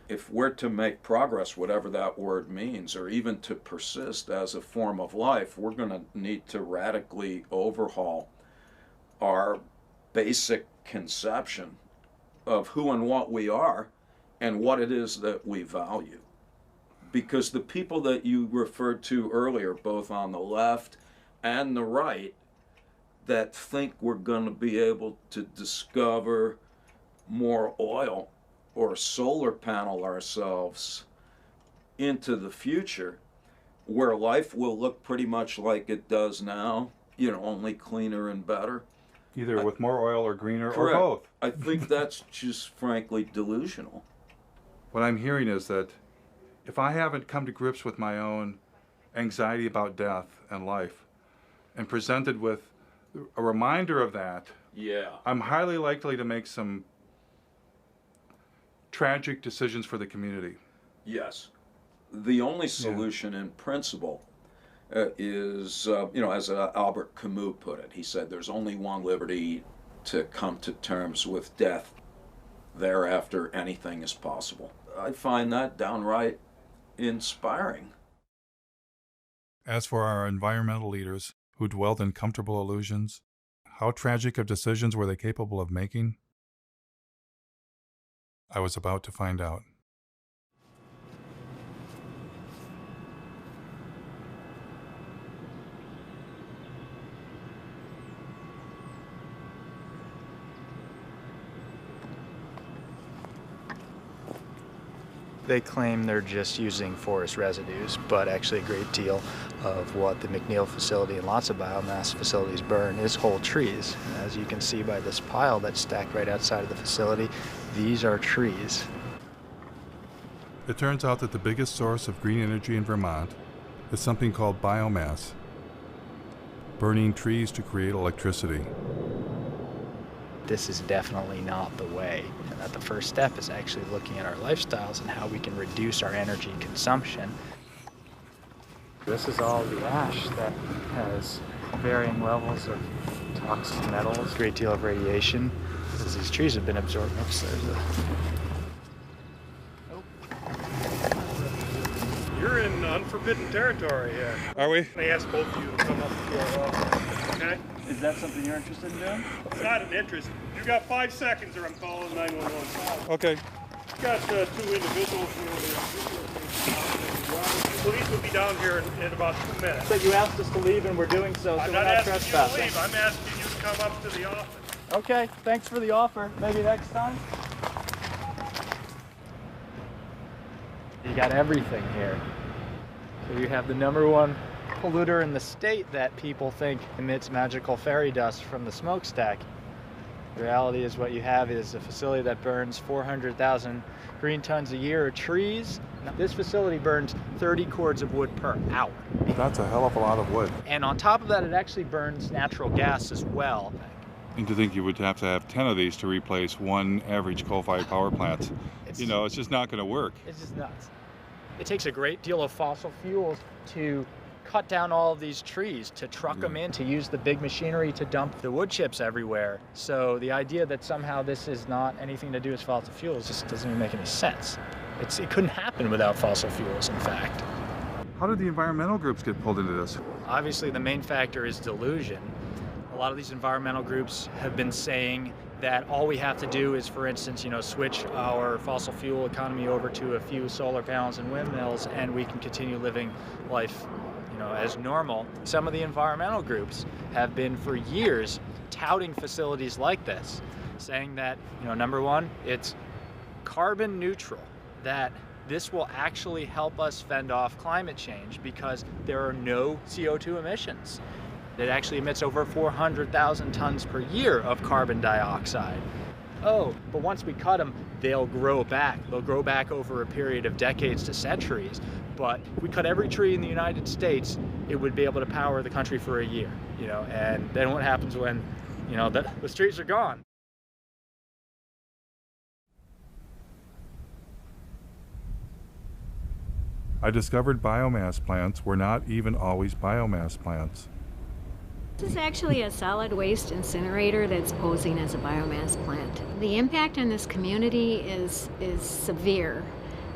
S20: If we're to make progress, whatever that word means, or even to persist as a form of life, we're going to need to radically overhaul our basic conception of who and what we are and what it is that we value. Because the people that you referred to earlier, both on the left and the right, that think we're going to be able to discover more oil or solar panel ourselves into the future, where life will look pretty much like it does now, you know, only cleaner and better.
S1: Either with more oil or greener
S20: Correct.
S1: or both.
S20: I think that's just frankly delusional.
S1: What I'm hearing is that if I haven't come to grips with my own anxiety about death and life and presented with a reminder of that, I'm highly likely to make some tragic decisions for the community.
S20: Yes. The only solution in principle is, you know, as Albert Camus put it, he said, there's only one liberty: to come to terms with death. Thereafter, anything is possible. I find that downright inspiring.
S1: As for our environmental leaders who dwelled in comfortable illusions, how tragic of decisions were they capable of making? I was about to find out.
S9: They claim they're just using forest residues, but actually a great deal of what the McNeil facility and lots of biomass facilities burn is whole trees. And as you can see by this pile that's stacked right outside of the facility, these are trees.
S1: It turns out that the biggest source of green energy in Vermont is something called biomass, burning trees to create electricity.
S9: This is definitely not the way, and that the first step is actually looking at our lifestyles and how we can reduce our energy consumption. This is all the ash that has varying levels of toxic metals, a great deal of radiation, as these trees have been absorbed. Oops, there's a...
S12: You're in unforbidden territory here.
S1: Are we?
S12: They asked both of you to come up to our office, okay?
S9: Is that something you're interested in doing?
S12: It's not an interest. You got 5 seconds or I'm calling 911.
S1: Okay.
S12: You got 2 individuals here. Police will be down here in about 2 minutes.
S9: But you asked us to leave and we're doing so,
S12: I'm
S9: so we're
S12: not
S9: not
S12: asking
S9: trespassing.
S12: you to leave. I'm asking you to come up to the office.
S9: Okay, thanks for the offer. Maybe next time? You got everything here. So you have the #1 polluter in the state that people think emits magical fairy dust from the smokestack. The reality is what you have is a facility that burns 400,000 green tons a year of trees. This facility burns 30 cords of wood per hour.
S1: That's a hell of a lot of wood.
S9: And on top of that, it actually burns natural gas as well.
S1: And to think you would have to have 10 of these to replace one average coal-fired power plant. You know, it's just not going to work.
S9: It's just nuts. It takes a great deal of fossil fuels to cut down all of these trees, to truck them in, to use the big machinery to dump the wood chips everywhere. So the idea that somehow this is not anything to do with fossil fuels just doesn't even make any sense. It couldn't happen without fossil fuels, in fact.
S1: How did the environmental groups get pulled into this?
S9: Obviously, the main factor is delusion. A lot of these environmental groups have been saying that all we have to do is, for instance, switch our fossil fuel economy over to a few solar panels and windmills, and we can continue living life, as normal. Some of the environmental groups have been for years touting facilities like this, saying that, number one, it's carbon neutral, that this will actually help us fend off climate change because there are no CO2 emissions. It actually emits over 400,000 tons per year of carbon dioxide. Oh, but once we cut them, they'll grow back. They'll grow back over a period of decades to centuries. But if we cut every tree in the United States, it would be able to power the country for a year, and then what happens when, the streets are gone?
S1: I discovered biomass plants were not even always biomass plants.
S13: This is actually a solid waste incinerator that's posing as a biomass plant. The impact on this community is severe.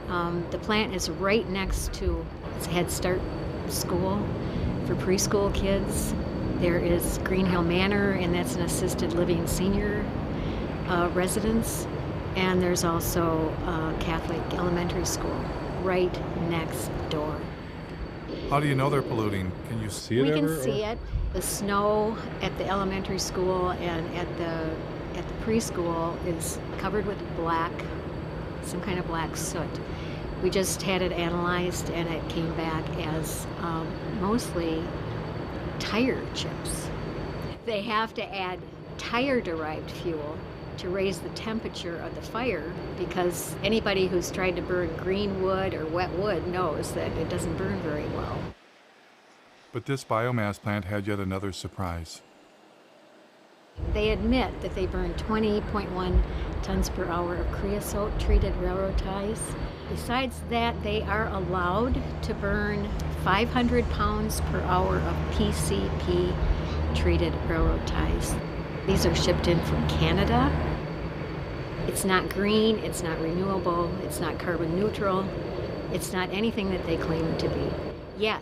S13: The plant is right next to its Head Start school for preschool kids. There is Green Hill Manor, and that's an assisted living senior residence. And there's also a Catholic elementary school right next door.
S1: How do you know they're polluting? Can you see it
S13: We
S1: ever?
S13: can see it. The snow at the elementary school and at the preschool is covered with black, some kind of black soot. We just had it analyzed and it came back as mostly tire chips. They have to add tire-derived fuel to raise the temperature of the fire, because anybody who's tried to burn green wood or wet wood knows that it doesn't burn very well.
S1: But this biomass plant had yet another surprise.
S13: They admit that they burn 20.1 tons per hour of creosote-treated railroad ties. Besides that, they are allowed to burn 500 pounds per hour of PCP-treated railroad ties. These are shipped in from Canada. It's not green, it's not renewable, it's not carbon neutral, it's not anything that they claim to be. Yet,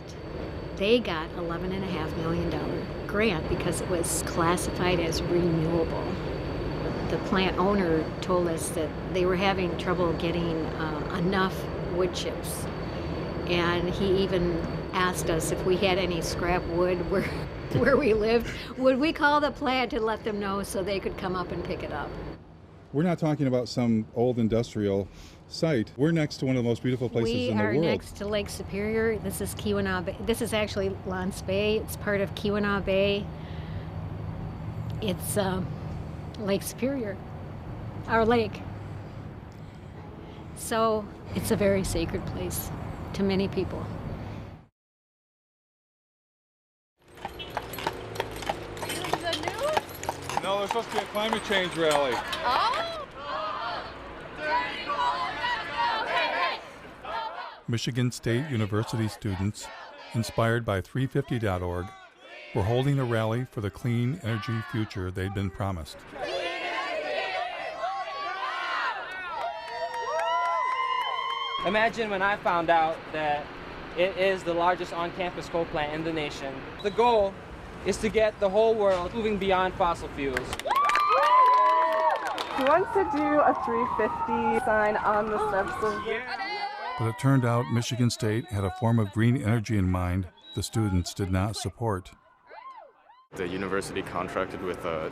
S13: they got $11.5 million grant because it was classified as renewable. The plant owner told us that they were having trouble getting enough wood chips. And he even asked us if we had any scrap wood where we lived, would we call the plant to let them know so they could come up and pick it up.
S1: We're not talking about some old industrial site. We're next to one of the most beautiful places in the world.
S13: We are next to Lake Superior. This is Keweenaw Bay. This is actually Lance Bay. It's part of Keweenaw Bay. It's Lake Superior, our lake. So it's a very sacred place to many people.
S1: No, there's supposed to be a climate change rally. Michigan State University students, inspired by 350.org, were holding a rally for the clean energy future they'd been promised.
S14: Imagine when I found out that it is the largest on-campus coal plant in the nation. The goal is to get the whole world moving beyond fossil fuels.
S15: Who wants to do a 350 sign on the steps of the...
S1: But it turned out Michigan State had a form of green energy in mind the students did not support.
S16: The university contracted with a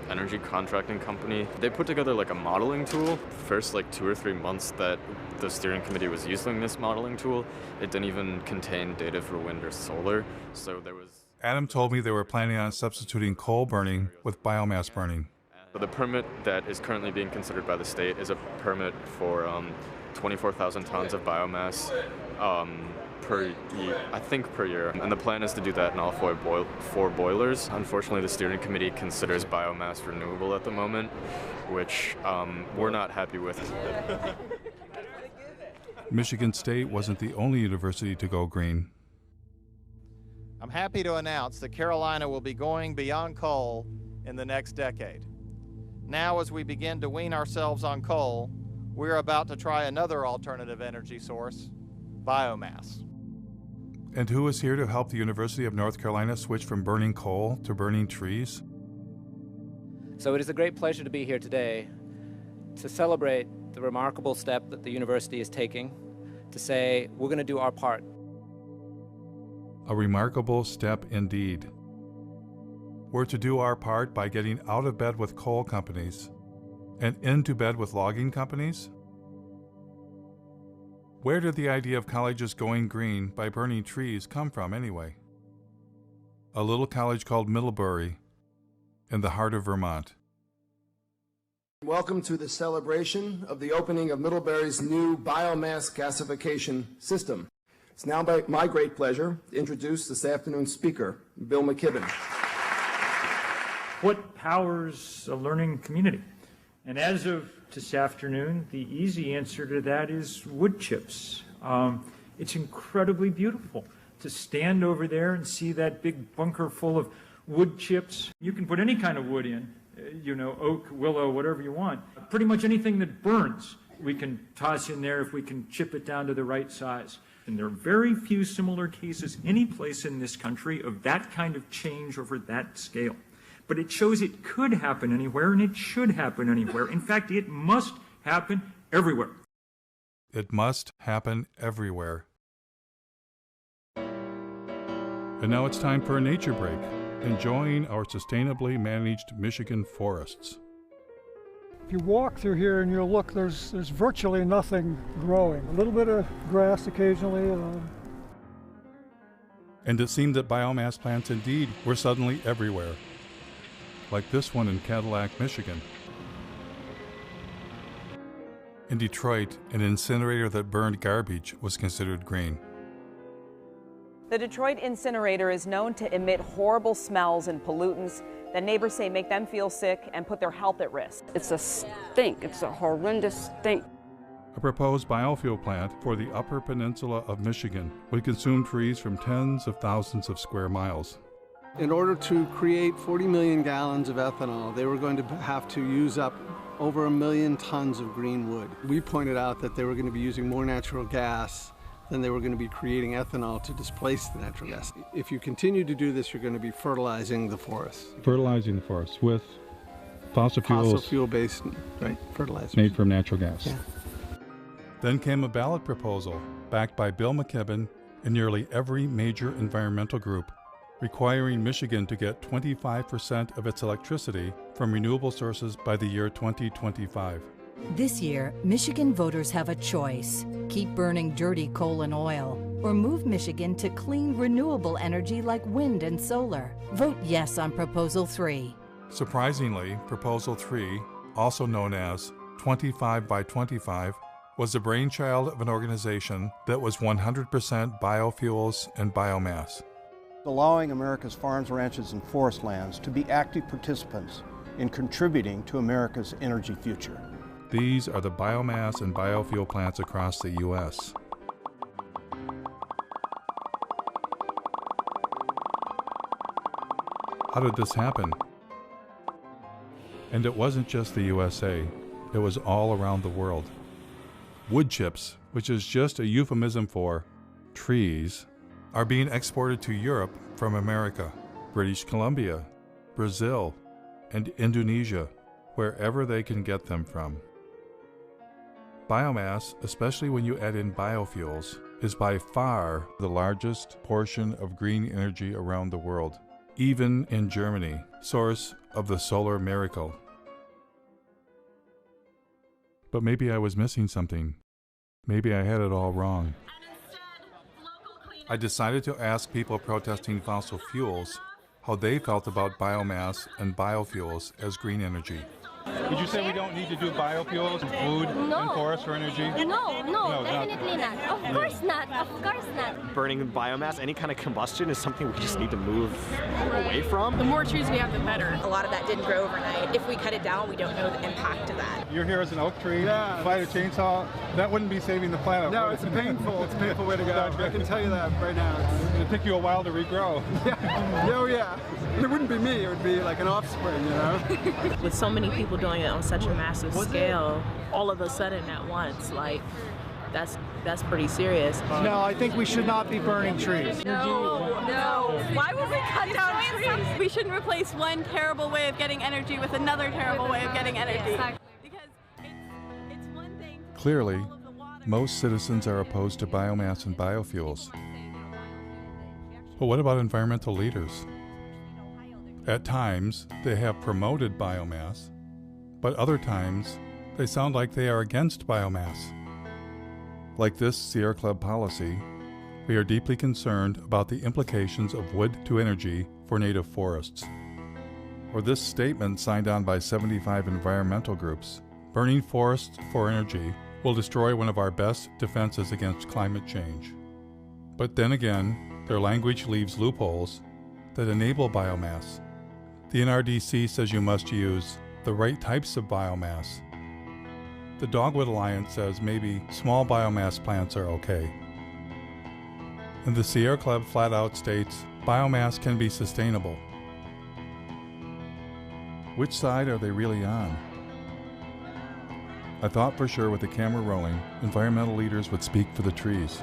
S16: energy contracting company. They put together like a modeling tool. First 2 or 3 months that the steering committee was using this modeling tool, it didn't even contain data for wind or solar. So there was...
S1: Adam told me they were planning on substituting coal burning with biomass burning.
S16: The permit that is currently being considered by the state is a permit for 24,000 tons of biomass per year. And the plan is to do that in all four boilers. Unfortunately, the steering committee considers biomass renewable at the moment, which we're not happy with.
S1: Michigan State wasn't the only university to go green.
S22: I'm happy to announce that Carolina will be going beyond coal in the next decade. Now, as we begin to wean ourselves on coal, we're about to try another alternative energy source, biomass.
S1: And who is here to help the University of North Carolina switch from burning coal to burning trees?
S14: So it is a great pleasure to be here today to celebrate the remarkable step that the university is taking to say we're going to do our part.
S1: A remarkable step indeed. We're to do our part by getting out of bed with coal companies and into bed with logging companies? Where did the idea of colleges going green by burning trees come from anyway? A little college called Middlebury in the heart of Vermont.
S2: Welcome to the celebration of the opening of Middlebury's new biomass gasification system. It's now my great pleasure to introduce this afternoon's speaker, Bill McKibben.
S3: What powers a learning community? And as of this afternoon, the easy answer to that is wood chips. It's incredibly beautiful to stand over there and see that big bunker full of wood chips. You can put any kind of wood in, oak, willow, whatever you want. Pretty much anything that burns, we can toss in there if we can chip it down to the right size. And there are very few similar cases any place in this country of that kind of change over that scale. But it shows it could happen anywhere, and it should happen anywhere. In fact, it must happen everywhere.
S1: It must happen everywhere. And now it's time for a nature break, enjoying our sustainably managed Michigan forests.
S4: If you walk through here and you look, there's virtually nothing growing. A little bit of grass occasionally.
S1: And it seemed that biomass plants indeed were suddenly everywhere. Like this one in Cadillac, Michigan. In Detroit, an incinerator that burned garbage was considered green.
S23: The Detroit incinerator is known to emit horrible smells and pollutants that neighbors say make them feel sick and put their health at risk.
S24: It's a stink. It's a horrendous stink.
S1: A proposed biofuel plant for the Upper Peninsula of Michigan would consume trees from tens of thousands of square miles.
S25: In order to create 40 million gallons of ethanol, they were going to have to use up over 1 million tons of green wood. We pointed out that they were going to be using more natural gas than they were going to be creating ethanol to displace the natural gas. If you continue to do this, you're going to be fertilizing the forest.
S1: Fertilizing the forest with fossil fuels.
S25: Fossil fuel-based fertilizers.
S1: Made from natural gas.
S25: Yeah.
S1: Then came a ballot proposal backed by Bill McKibben and nearly every major environmental group, requiring Michigan to get 25% of its electricity from renewable sources by the year 2025.
S26: This year, Michigan voters have a choice. Keep burning dirty coal and oil, or move Michigan to clean, renewable energy like wind and solar. Vote yes on Proposal 3.
S1: Surprisingly, Proposal 3, also known as 25 by 25, was the brainchild of an organization that was 100% biofuels and biomass.
S28: Allowing America's farms, ranches, and forest lands to be active participants in contributing to America's energy future.
S1: These are the biomass and biofuel plants across the U.S. How did this happen? And it wasn't just the USA, it was all around the world. Wood chips, which is just a euphemism for trees, are being exported to Europe from America, British Columbia, Brazil, and Indonesia, wherever they can get them from. Biomass, especially when you add in biofuels, is by far the largest portion of green energy around the world, even in Germany, source of the solar miracle. But maybe I was missing something. Maybe I had it all wrong. I decided to ask people protesting fossil fuels how they felt about biomass and biofuels as green energy. Did you say we don't need to do biofuels and food and forest for energy?
S29: No, definitely not. Of course not. Of course not.
S30: Burning biomass, any kind of combustion is something we just need to move away from.
S31: The more trees we have, the better.
S32: A lot of that didn't grow overnight. If we cut it down, we don't know the impact of that.
S1: You're here as an oak tree, fight a chainsaw, that wouldn't be saving the planet.
S28: No, it's a painful way to go. I can tell you that right now.
S1: It'll take you a while to regrow.
S28: Yeah. It wouldn't be me, it would be like an offspring, you know?
S31: With so many people doing it on such a massive scale, all of a sudden at once, like, that's
S5: that's pretty serious.
S6: No, I think we should not be burning trees.
S5: No. Why would we cut down trees?
S7: We shouldn't replace one terrible way of getting energy with another terrible way of getting energy. Exactly.
S1: Clearly, most citizens are opposed to biomass and biofuels. But what about environmental leaders? At times, they have promoted biomass, but other times, they sound like they are against biomass. Like this Sierra Club policy, we are deeply concerned about the implications of wood to energy for native forests. Or this statement signed on by 75 environmental groups, burning forests for energy will destroy one of our best defenses against climate change. But then again, their language leaves loopholes that enable biomass. The NRDC says you must use the right types of biomass. The Dogwood Alliance says maybe small biomass plants are okay. And the Sierra Club flat out states biomass can be sustainable. Which side are they really on? I thought for sure with the camera rolling, environmental leaders would speak for the trees.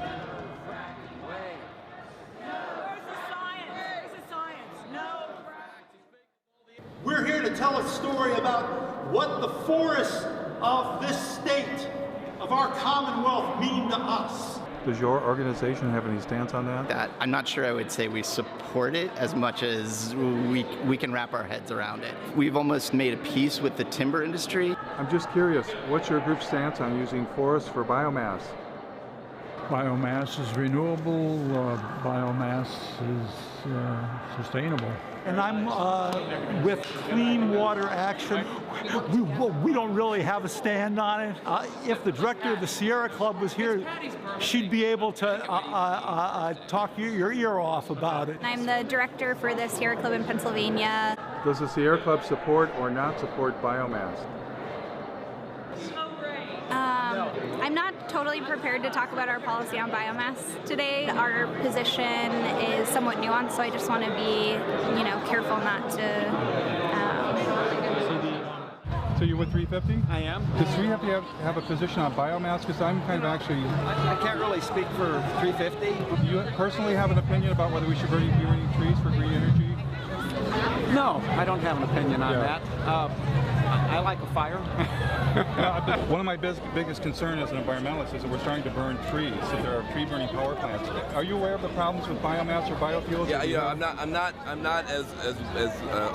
S6: We're here to tell a story about what the forests of this state, of our Commonwealth, mean to us.
S1: Does your organization have any stance on that?
S8: I'm not sure I would say we support it as much as we can wrap our heads around it. We've almost made a peace with the timber industry.
S1: I'm just curious, what's your group's stance on using forests for biomass?
S10: Biomass is renewable, biomass is sustainable.
S6: And I'm with Clean Water Action. We don't really have a stand on it. If the director of the Sierra Club was here, she'd be able to talk your ear off about it.
S11: I'm the director for the Sierra Club in Pennsylvania.
S1: Does the Sierra Club support or not support biomass?
S11: I'm not totally prepared to talk about our policy on biomass today. Our position is somewhat nuanced, so I just want to be, careful not to.
S1: So you're with 350?
S6: I am.
S1: Does 350 have a position on biomass? Because I'm kind of actually...
S6: I can't really speak for 350.
S1: Do you personally have an opinion about whether we should be burning trees for green energy?
S6: No, I don't have an opinion on that. I like a fire.
S1: One of my biggest concerns as an environmentalist is that we're starting to burn trees, that there are tree burning power plants. Are you aware of the problems with biomass or biofuels?
S17: Yeah, I'm not as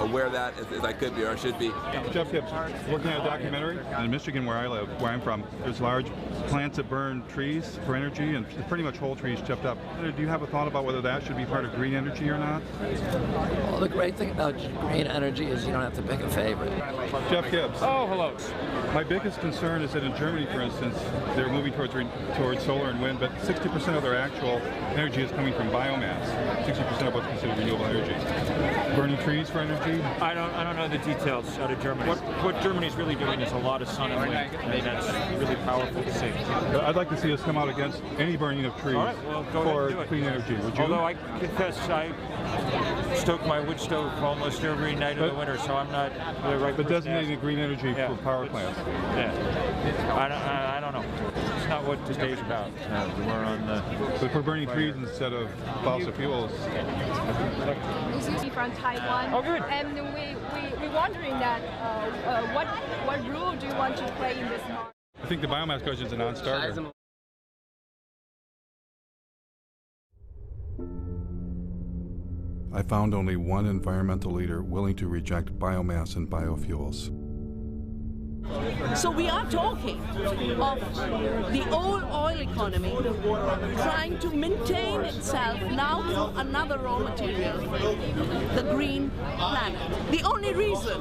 S17: aware of that as I could be or should be.
S1: Jeff Gibbs, working on a documentary in Michigan, where I live, where I'm from. There's large plants that burn trees for energy, and pretty much whole trees chipped up. Do you have a thought about whether that should be part of green energy or not?
S18: Well, the great thing about green energy is you don't have to pick a favorite.
S1: Jeff Gibbs.
S17: Oh, hello.
S1: My biggest concern is that in Germany, for instance, they're moving towards solar and wind, but 60% of their actual energy is coming from biomass. 60% of what's considered renewable energy. Burning trees for energy?
S3: I don't know the details out of Germany. What Germany's really doing is a lot of sun and wind, and that's really powerful to see.
S1: I'd like to see us come out against any burning of trees for clean energy. Would you?
S3: Although I confess I stoke my wood stove almost every night of the winter, so I'm not the right.
S1: But designating green energy for power plants.
S3: Yeah, I don't know. It's not what today's about. We're on the.
S1: But for burning trees instead of fossil fuels.
S19: From Taiwan.
S3: Oh, good.
S19: And we're wondering that what role do you want to play in this market?
S1: I think the biomass question is a non-starter. I found only one environmental leader willing to reject biomass and biofuels.
S5: So we are talking of the old oil economy trying to maintain itself now through another raw material, the green planet. The only reason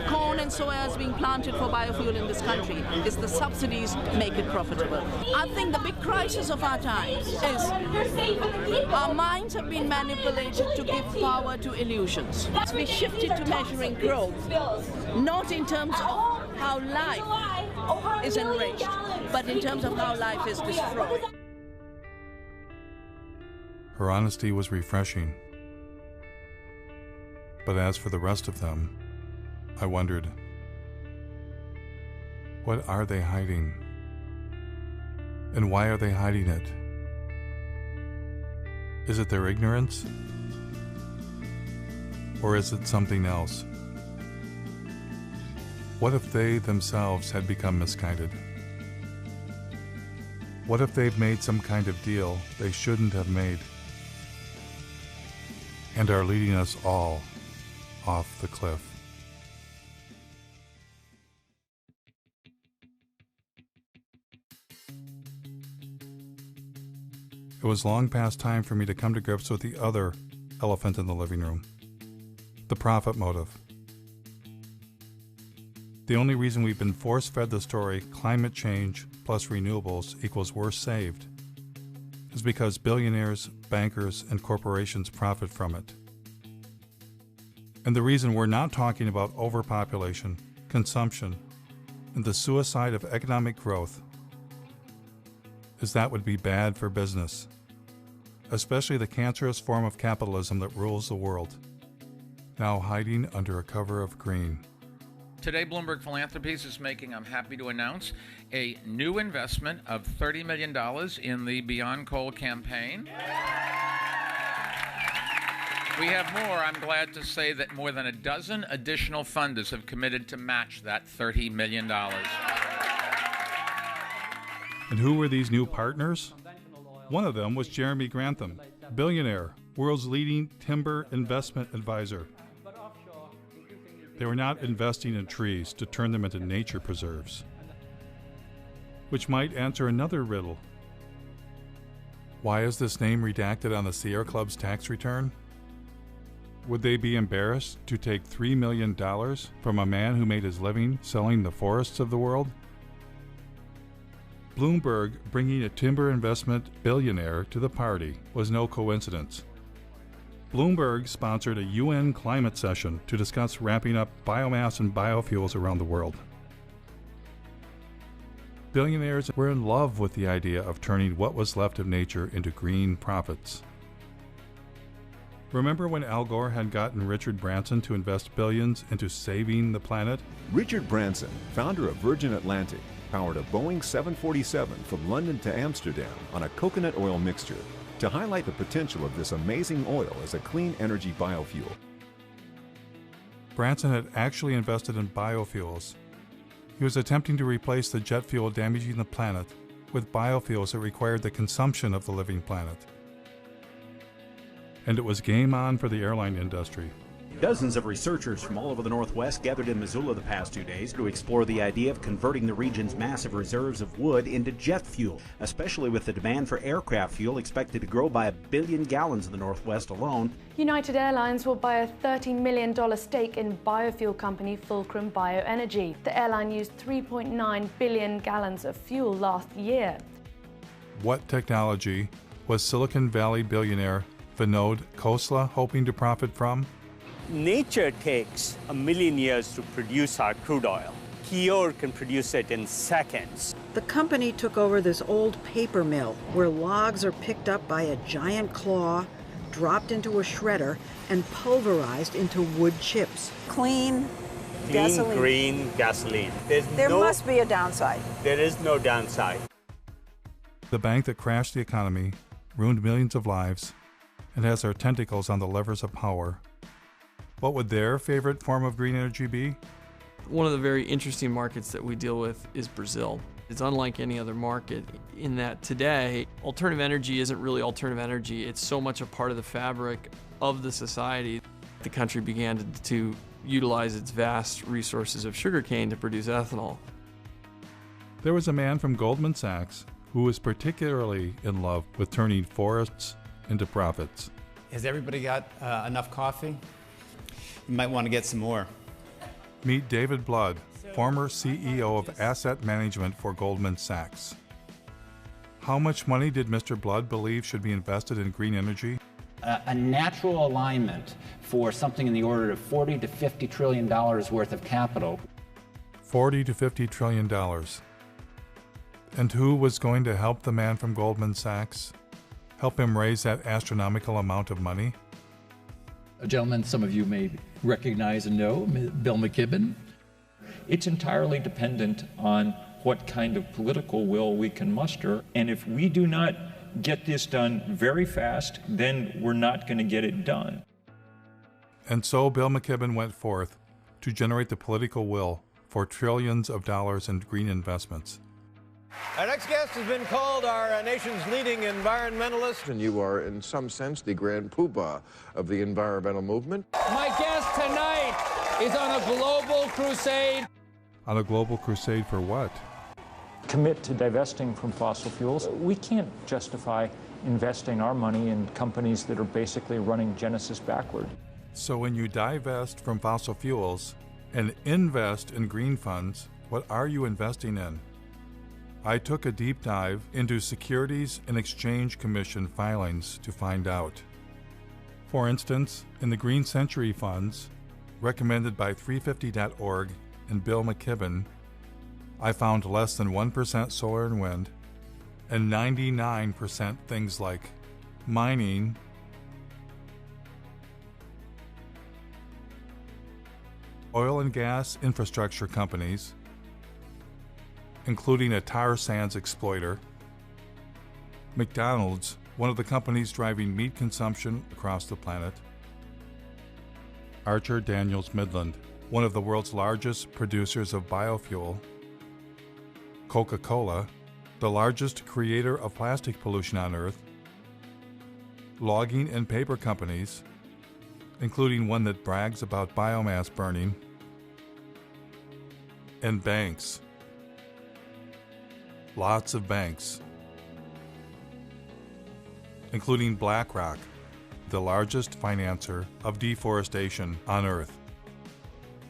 S5: corn and soya is being planted for biofuel in this country is the subsidies make it profitable. I think the big crisis of our times is our minds have been manipulated to give power to illusions. We shifted to measuring growth, not in terms of how life is enriched, but in terms of how life is destroyed.
S1: Her honesty was refreshing. But as for the rest of them, I wondered, what are they hiding? And why are they hiding it? Is it their ignorance? Or is it something else? What if they themselves had become misguided? What if they've made some kind of deal they shouldn't have made and are leading us all off the cliff? It was long past time for me to come to grips with the other elephant in the living room, the profit motive. The only reason we've been force-fed the story climate change plus renewables equals worse saved is because billionaires, bankers, and corporations profit from it. And the reason we're not talking about overpopulation, consumption, and the suicide of economic growth is that would be bad for business, especially the cancerous form of capitalism that rules the world, now hiding under a cover of green.
S2: Today, Bloomberg Philanthropies is making, I'm happy to announce, a new investment of $30 million in the Beyond Coal campaign. We have more. I'm glad to say that more than a dozen additional funders have committed to match that $30 million.
S1: And who were these new partners? One of them was Jeremy Grantham, billionaire, world's leading timber investment advisor. They were not investing in trees to turn them into nature preserves, which might answer another riddle. Why is this name redacted on the Sierra Club's tax return? Would they be embarrassed to take $3 million from a man who made his living selling the forests of the world? Bloomberg bringing a timber investment billionaire to the party was no coincidence. Bloomberg sponsored a UN climate session to discuss ramping up biomass and biofuels around the world. Billionaires were in love with the idea of turning what was left of nature into green profits. Remember when Al Gore had gotten Richard Branson to invest billions into saving the planet?
S9: Richard Branson, founder of Virgin Atlantic, powered a Boeing 747 from London to Amsterdam on a coconut oil mixture to highlight the potential of this amazing oil as a clean energy biofuel.
S1: Branson had actually invested in biofuels. He was attempting to replace the jet fuel damaging the planet with biofuels that required the consumption of the living planet. And it was game on for the airline industry.
S12: Dozens of researchers from all over the Northwest gathered in Missoula the past 2 days to explore the idea of converting the region's massive reserves of wood into jet fuel, especially with the demand for aircraft fuel expected to grow by 1 billion gallons in the Northwest alone.
S13: United Airlines will buy a $30 million stake in biofuel company Fulcrum Bioenergy. The airline used 3.9 billion gallons of fuel last year.
S1: What technology was Silicon Valley billionaire Vinod Khosla hoping to profit from?
S14: Nature takes 1 million years to produce our crude oil. Kior can produce it in seconds.
S15: The company took over this old paper mill where logs are picked up by a giant claw, dropped into a shredder, and pulverized into wood chips.
S14: Clean
S15: gasoline.
S14: Green gasoline.
S15: There must be a downside.
S14: There is no downside.
S1: The bank that crashed the economy, ruined millions of lives, and has our tentacles on the levers of power. What would their favorite form of green energy be?
S16: One of the very interesting markets that we deal with is Brazil. It's unlike any other market in that today, alternative energy isn't really alternative energy. It's so much a part of the fabric of the society. The country began to utilize its vast resources of sugarcane to produce ethanol.
S1: There was a man from Goldman Sachs who was particularly in love with turning forests into profits.
S20: Has everybody got enough coffee? You might want to get some more.
S1: Meet David Blood, former CEO of asset management for Goldman Sachs. How much money did Mr. Blood believe should be invested in green energy?
S21: A natural alignment for something in the order of $40 to $50 trillion worth of capital.
S1: $40 to $50 trillion. And who was going to help the man from Goldman Sachs? Help him raise that astronomical amount of money?
S22: A gentleman some of you may recognize and know, Bill McKibben. It's entirely dependent on
S4: what kind of political will we can muster. And if we do not get this done very fast, then we're not going to get it done.
S1: And so Bill McKibben went forth to generate the political will for trillions of dollars in green investments.
S7: Our next guest has been called our nation's leading environmentalist.
S23: And you are, in some sense, the grand poobah of the environmental movement.
S24: My guest tonight is on a global crusade.
S1: On a global crusade for what?
S3: Commit to divesting from fossil fuels. We can't justify investing our money in companies that are basically running Genesis backward.
S1: So when you divest from fossil fuels and invest in green funds, what are you investing in? I took a deep dive into Securities and Exchange Commission filings to find out. For instance, in the Green Century funds, recommended by 350.org and Bill McKibben, I found less than 1% solar and wind, and 99% things like mining, oil and gas infrastructure companies, including a tar sands exploiter, McDonald's, one of the companies driving meat consumption across the planet, Archer Daniels Midland, one of the world's largest producers of biofuel, Coca-Cola, the largest creator of plastic pollution on Earth, logging and paper companies, including one that brags about biomass burning, and banks. Lots of banks, including BlackRock, the largest financer of deforestation on Earth.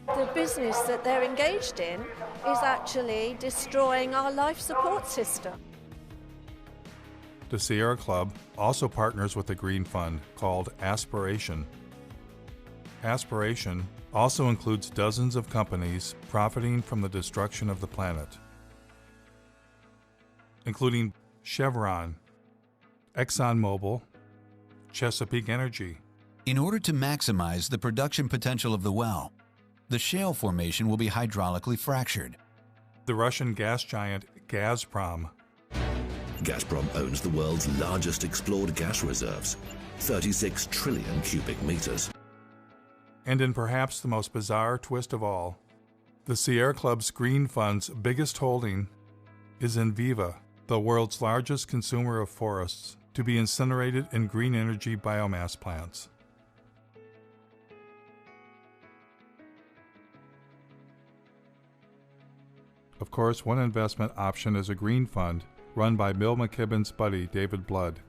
S25: The business that they're engaged in is actually destroying our life support system.
S1: The Sierra Club also partners with a green fund called Aspiration. Aspiration also includes dozens of companies profiting from the destruction of the planet, including Chevron, ExxonMobil, Chesapeake Energy.
S26: In order to maximize the production potential of the well, the shale formation will be hydraulically fractured.
S1: The Russian gas giant Gazprom.
S27: Gazprom owns the world's largest explored gas reserves, 36 trillion cubic meters.
S1: And in perhaps the most bizarre twist of all, the Sierra Club's Green Fund's biggest holding is Enviva, the world's largest consumer of forests, to be incinerated in green energy biomass plants. Of course, one investment option is a green fund run by Bill McKibben's buddy, David Blood.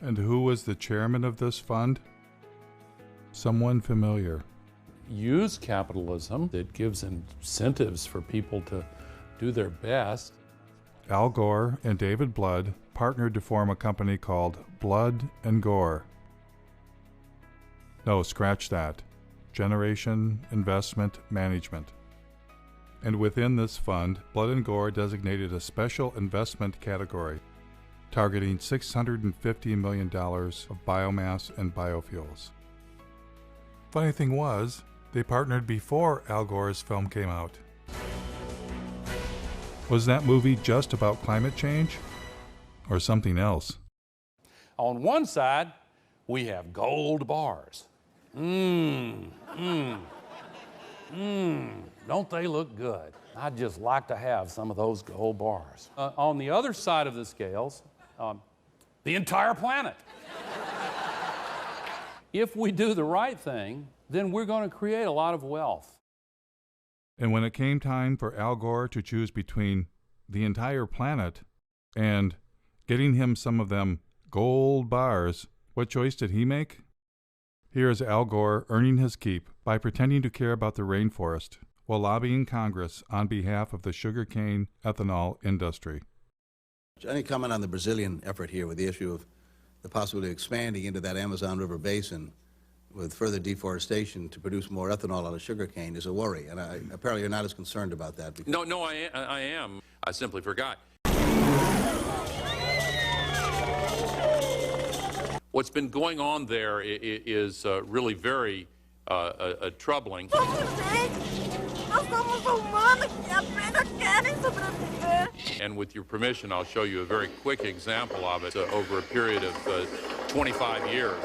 S1: And who was the chairman of this fund? Someone familiar.
S28: Use capitalism. It gives incentives for people to do their best.
S1: Al Gore and David Blood partnered to form a company called Blood and Gore. No, scratch that. Generation Investment Management. And within this fund, Blood and Gore designated a special investment category, targeting $650 million of biomass and biofuels. Funny thing was, they partnered before Al Gore's film came out. Was that movie just about climate change? Or something else?
S28: On one side, we have gold bars. Don't they look good? I'd just like to have some of those gold bars. On the other side of the scales, the entire planet. If we do the right thing, then we're going to create a lot of wealth.
S1: And when it came time for Al Gore to choose between the entire planet and getting him some of them gold bars, what choice did he make? Here is Al Gore earning his keep by pretending to care about the rainforest while lobbying Congress on behalf of the sugarcane ethanol industry.
S29: Any comment on the Brazilian effort here with the issue of the possibility of expanding into that Amazon River basin with further deforestation to produce more ethanol out of sugarcane is a worry, and apparently you're not as concerned about that.
S30: No, I am. I simply forgot. What's been going on there is really very troubling. And with your permission, I'll show you a very quick example of it over a period of 25 years.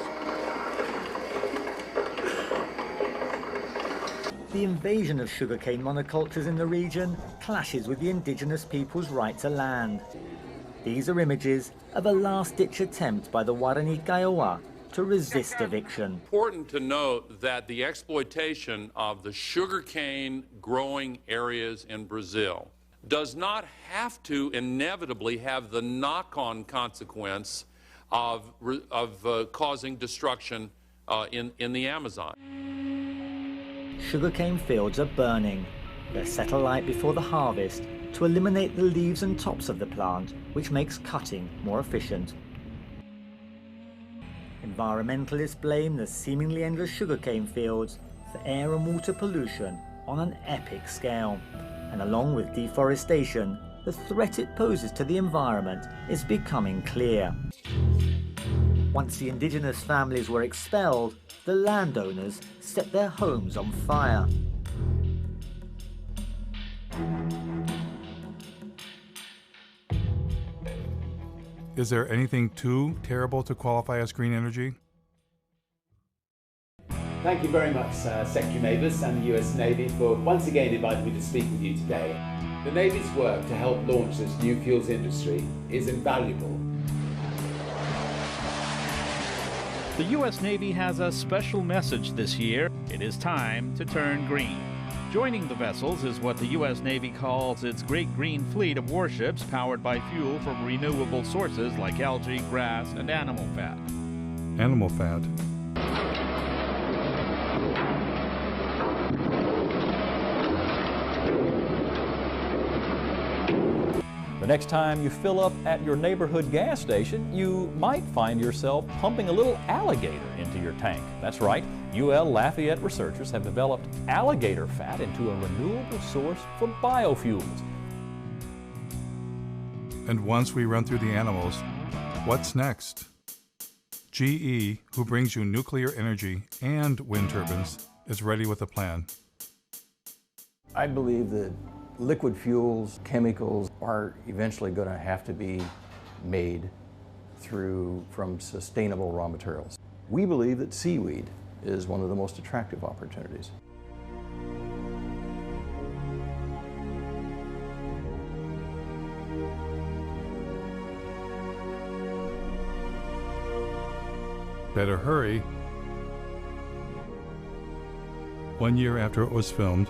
S2: The invasion of sugarcane monocultures in the region clashes with the indigenous people's right to land. These are images of a last-ditch attempt by the Guarani Kaiowá to resist eviction.
S30: Important to note that the exploitation of the sugarcane growing areas in Brazil does not have to inevitably have the knock-on consequence of causing destruction in the Amazon.
S2: Sugarcane fields are burning. They're set alight before the harvest to eliminate the leaves and tops of the plant, which makes cutting more efficient. Environmentalists blame the seemingly endless sugarcane fields for air and water pollution on an epic scale. And along with deforestation, the threat it poses to the environment is becoming clear. Once the indigenous families were expelled, the landowners set their homes on fire.
S1: Is there anything too terrible to qualify as green energy?
S5: Thank you very much, Secretary Mavis and the US Navy for once again inviting me to speak with you today. The Navy's work to help launch this new fuels industry is invaluable.
S6: The U.S. Navy has a special message this year. It is time to turn green. Joining the vessels is what the U.S. Navy calls its Great Green Fleet of warships powered by fuel from renewable sources like algae, grass, and animal fat.
S1: Animal fat.
S8: The next time you fill up at your neighborhood gas station, you might find yourself pumping a little alligator into your tank. That's right, UL Lafayette researchers have developed alligator fat into a renewable source for biofuels.
S1: And once we run through the animals, what's next? GE, who brings you nuclear energy and wind turbines, is ready with a plan.
S9: I believe that liquid fuels, chemicals are eventually going to have to be made from sustainable raw materials. We believe that seaweed is one of the most attractive opportunities.
S1: Better hurry. 1 year after it was filmed,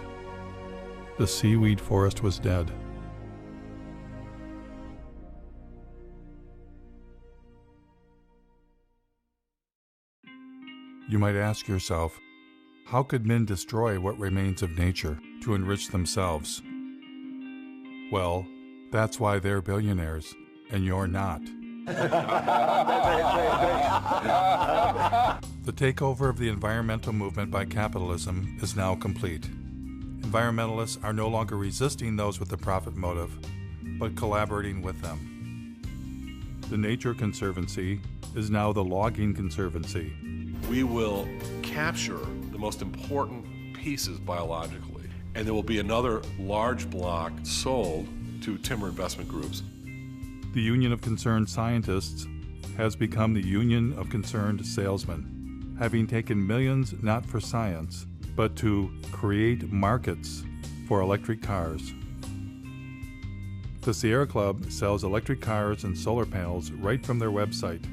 S1: the seaweed forest was dead. You might ask yourself, how could men destroy what remains of nature to enrich themselves? Well, that's why they're billionaires, and you're not. The takeover of the environmental movement by capitalism is now complete. Environmentalists are no longer resisting those with the profit motive, but collaborating with them. The Nature Conservancy is now the Logging Conservancy.
S10: We will capture the most important pieces biologically, and there will be another large block sold to timber investment groups.
S1: The Union of Concerned Scientists has become the Union of Concerned Salesmen, having taken millions not for science, but to create markets for electric cars. The Sierra Club sells electric cars and solar panels right from their website.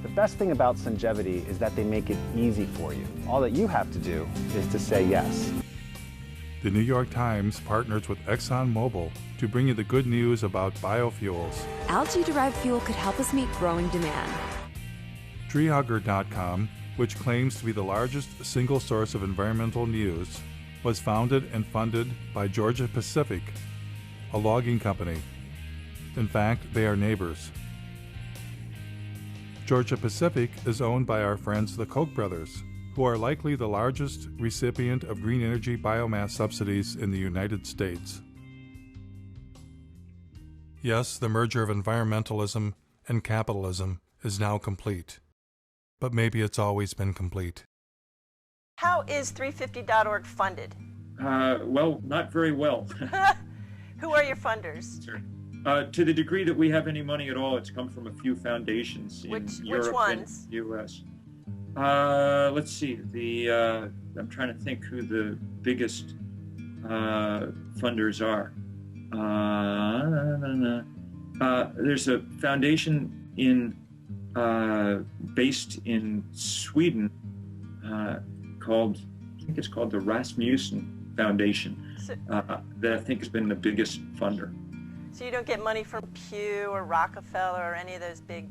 S11: The best thing about Sungevity is that they make it easy for you. All that you have to do is to say yes.
S1: The New York Times partners with ExxonMobil to bring you the good news about biofuels.
S17: Algae-derived fuel could help us meet growing demand.
S1: Treehugger.com, which claims to be the largest single source of environmental news, was founded and funded by Georgia Pacific, a logging company. In fact, they are neighbors. Georgia Pacific is owned by our friends the Koch brothers, who are likely the largest recipient of green energy biomass subsidies in the United States. Yes, the merger of environmentalism and capitalism is now complete. But maybe it's always been complete.
S18: How is 350.org funded?
S3: Well, not very well.
S12: Who are your funders?
S3: Sure. To the degree that we have any money at all, it's come from a few foundations in Europe
S12: which ones?
S3: and the U.S. Let's see. I'm trying to think who the biggest funders are. There's a foundation based in Sweden called, I think it's called the Rasmussen Foundation, that I think has been the biggest funder.
S12: So you don't get money from Pew or Rockefeller or any of those big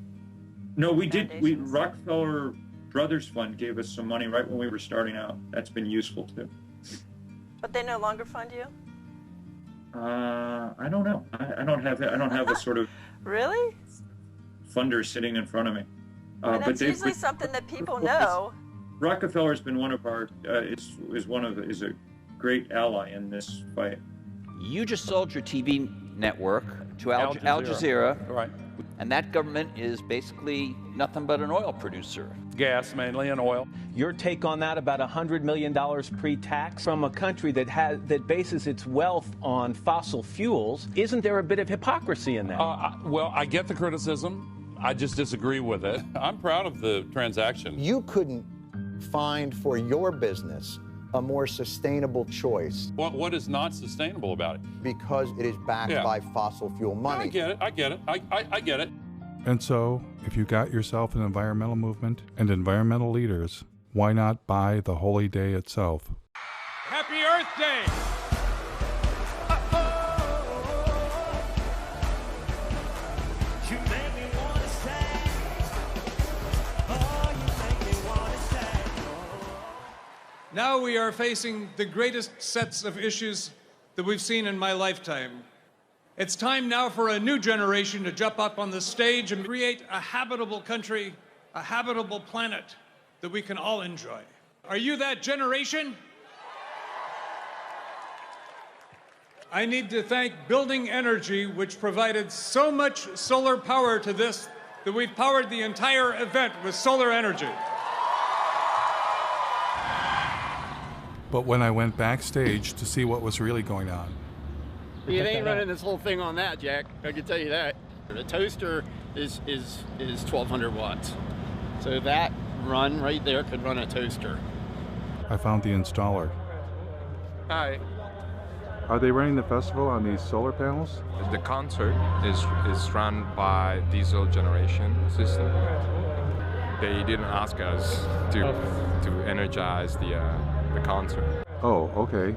S3: No, we did. Rockefeller Brothers Fund gave us some money right when we were starting out. That's been useful too.
S12: But they no longer fund you?
S3: I don't know. I don't have a sort of
S12: really
S3: funder sitting in front of me.
S12: That's usually something that people know.
S3: Rockefeller's been one of our is a great ally in this fight.
S13: You just sold your TV network to Al Jazeera.
S28: Right.
S13: And that government is basically nothing but an oil producer.
S28: Gas mainly and oil.
S14: Your take on that, about $100 million pre-tax from a country that bases its wealth on fossil fuels. Isn't there a bit of hypocrisy in that?
S28: Well, I get the criticism. I just disagree with it. I'm proud of the transaction.
S15: You couldn't find for your business a more sustainable choice.
S28: What is not sustainable about it?
S15: Because it is backed by fossil fuel money.
S28: I get it. I get it.
S1: And so, if you got yourself an environmental movement and environmental leaders, why not buy the holy day itself?
S24: Happy Earth Day!
S16: Now we are facing the greatest sets of issues that we've seen in my lifetime. It's time now for a new generation to jump up on the stage and create a habitable country, a habitable planet that we can all enjoy. Are you that generation? I need to thank Building Energy, which provided so much solar power to this that we've powered the entire event with solar energy.
S1: But when I went backstage to see what was really going on,
S18: You ain't running this whole thing on that, Jack. I can tell you that. The toaster is 1,200 watts. So that run right there could run a toaster.
S1: I found the installer.
S18: Hi.
S1: Are they running the festival on these solar panels?
S19: The concert is run by diesel generation system. They didn't ask us to energize the concert.
S1: Oh, okay.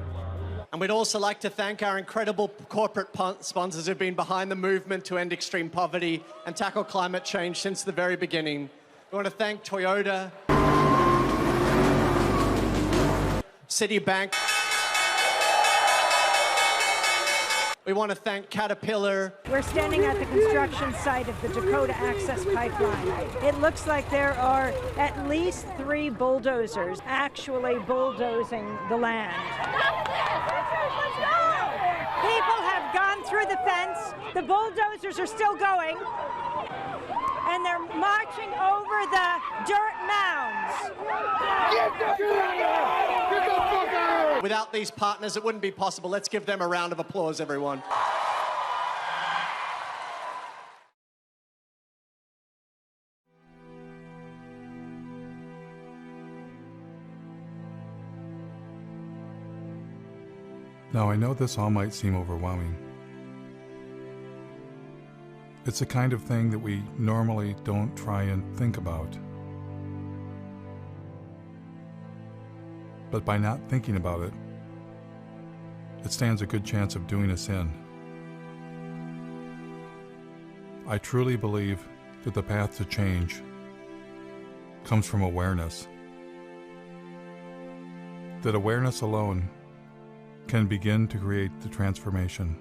S20: And we'd also like to thank our incredible corporate sponsors who've been behind the movement to end extreme poverty and tackle climate change since the very beginning. We want to thank Toyota, Citibank. We want to thank Caterpillar.
S21: We're standing at the construction site of the Dakota Access Pipeline. It looks like there are at least 3 bulldozers actually bulldozing the land. People have gone through the fence. The bulldozers are still going. And they're marching over the dirt mounds.
S20: Get the fuck out! Get the fuck out! Without these partners, it wouldn't be possible. Let's give them a round of applause, everyone.
S1: Now, I know this all might seem overwhelming. It's the kind of thing that we normally don't try and think about. But by not thinking about it, it stands a good chance of doing us in. I truly believe that the path to change comes from awareness. That awareness alone can begin to create the transformation.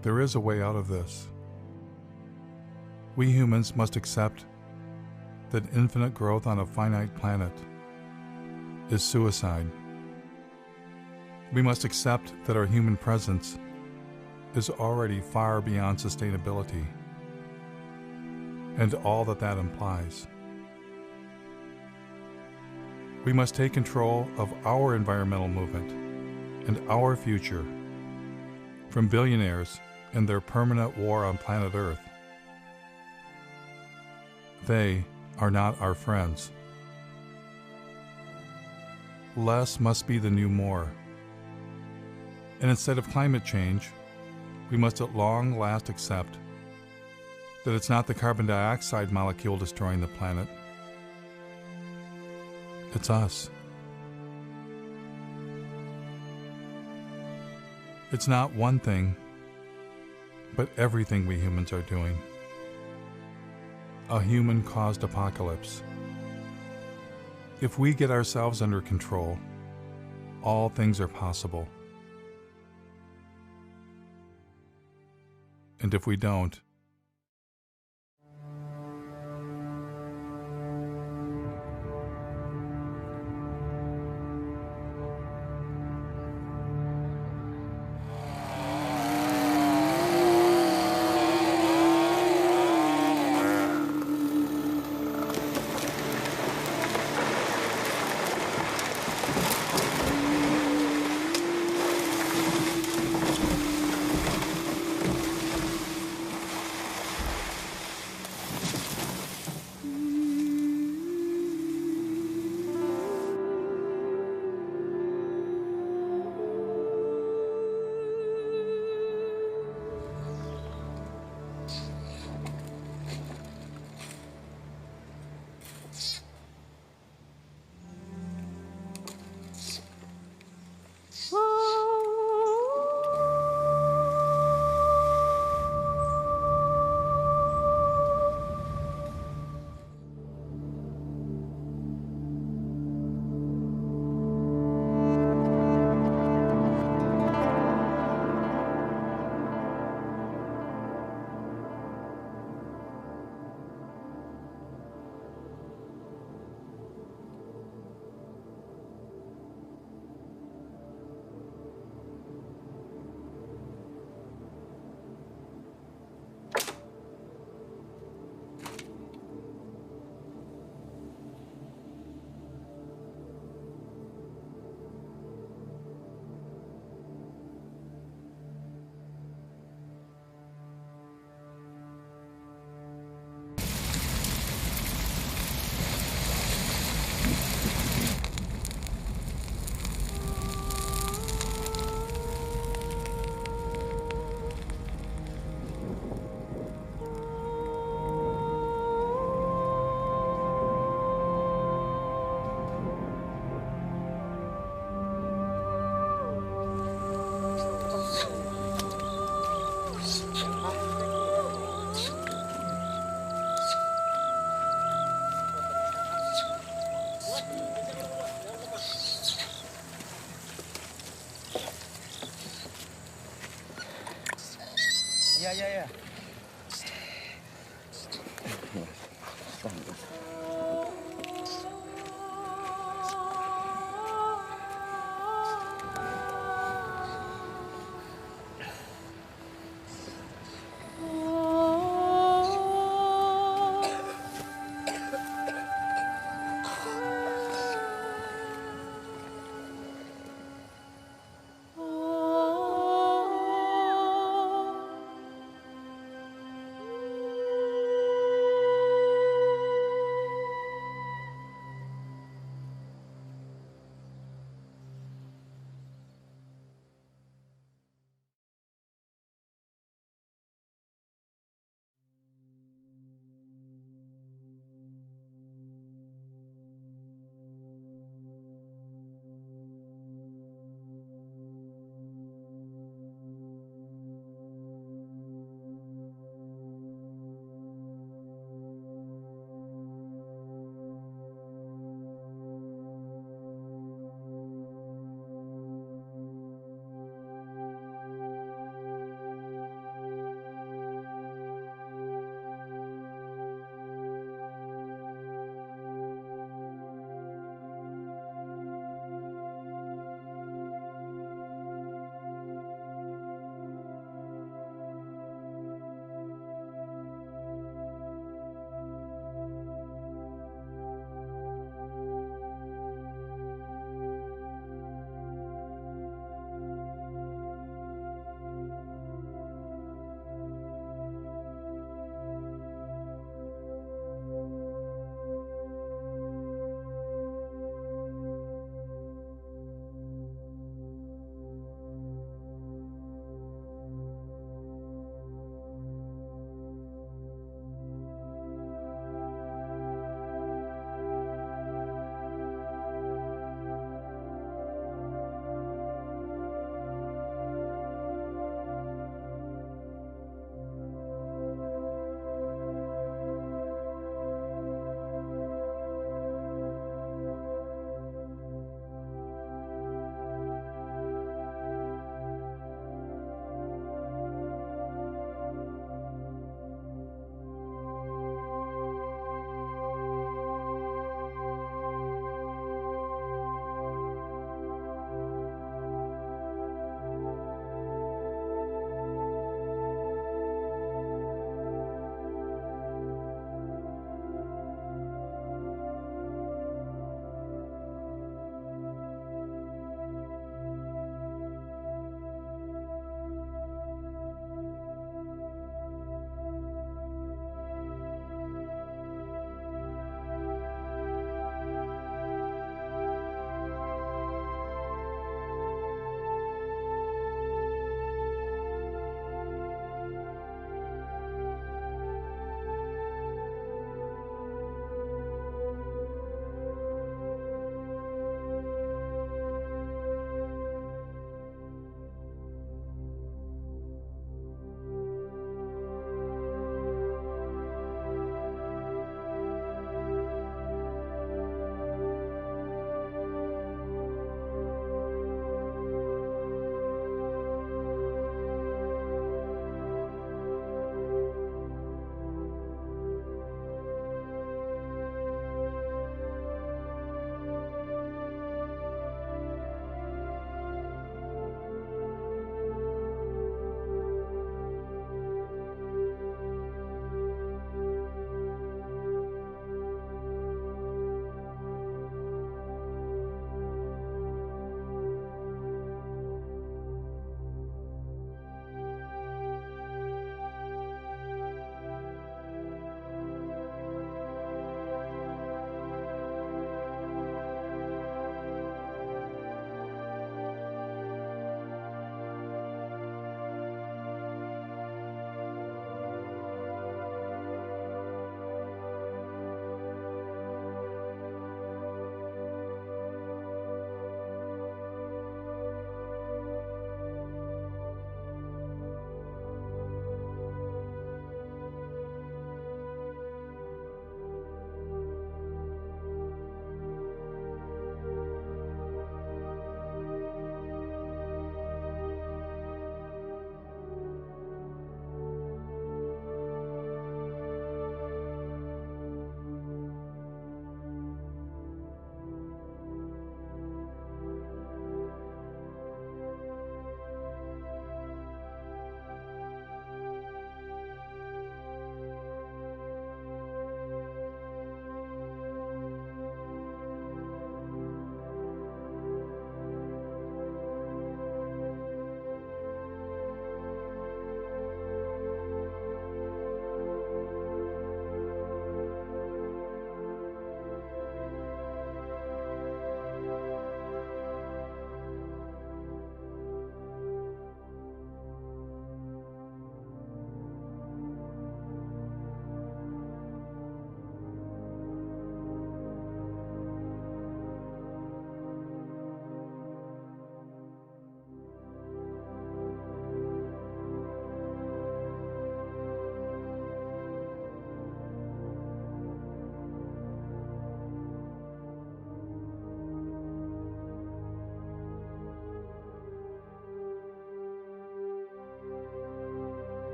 S1: There is a way out of this. We humans must accept that infinite growth on a finite planet is suicide. We must accept that our human presence is already far beyond sustainability and all that that implies. We must take control of our environmental movement and our future from billionaires and their permanent war on planet Earth. They are not our friends. Less must be the new more. And instead of climate change, we must at long last accept that it's not the carbon dioxide molecule destroying the planet. It's us. It's not one thing, but everything we humans are doing. A human-caused apocalypse. If we get ourselves under control, all things are possible. And if we don't,
S2: Yeah.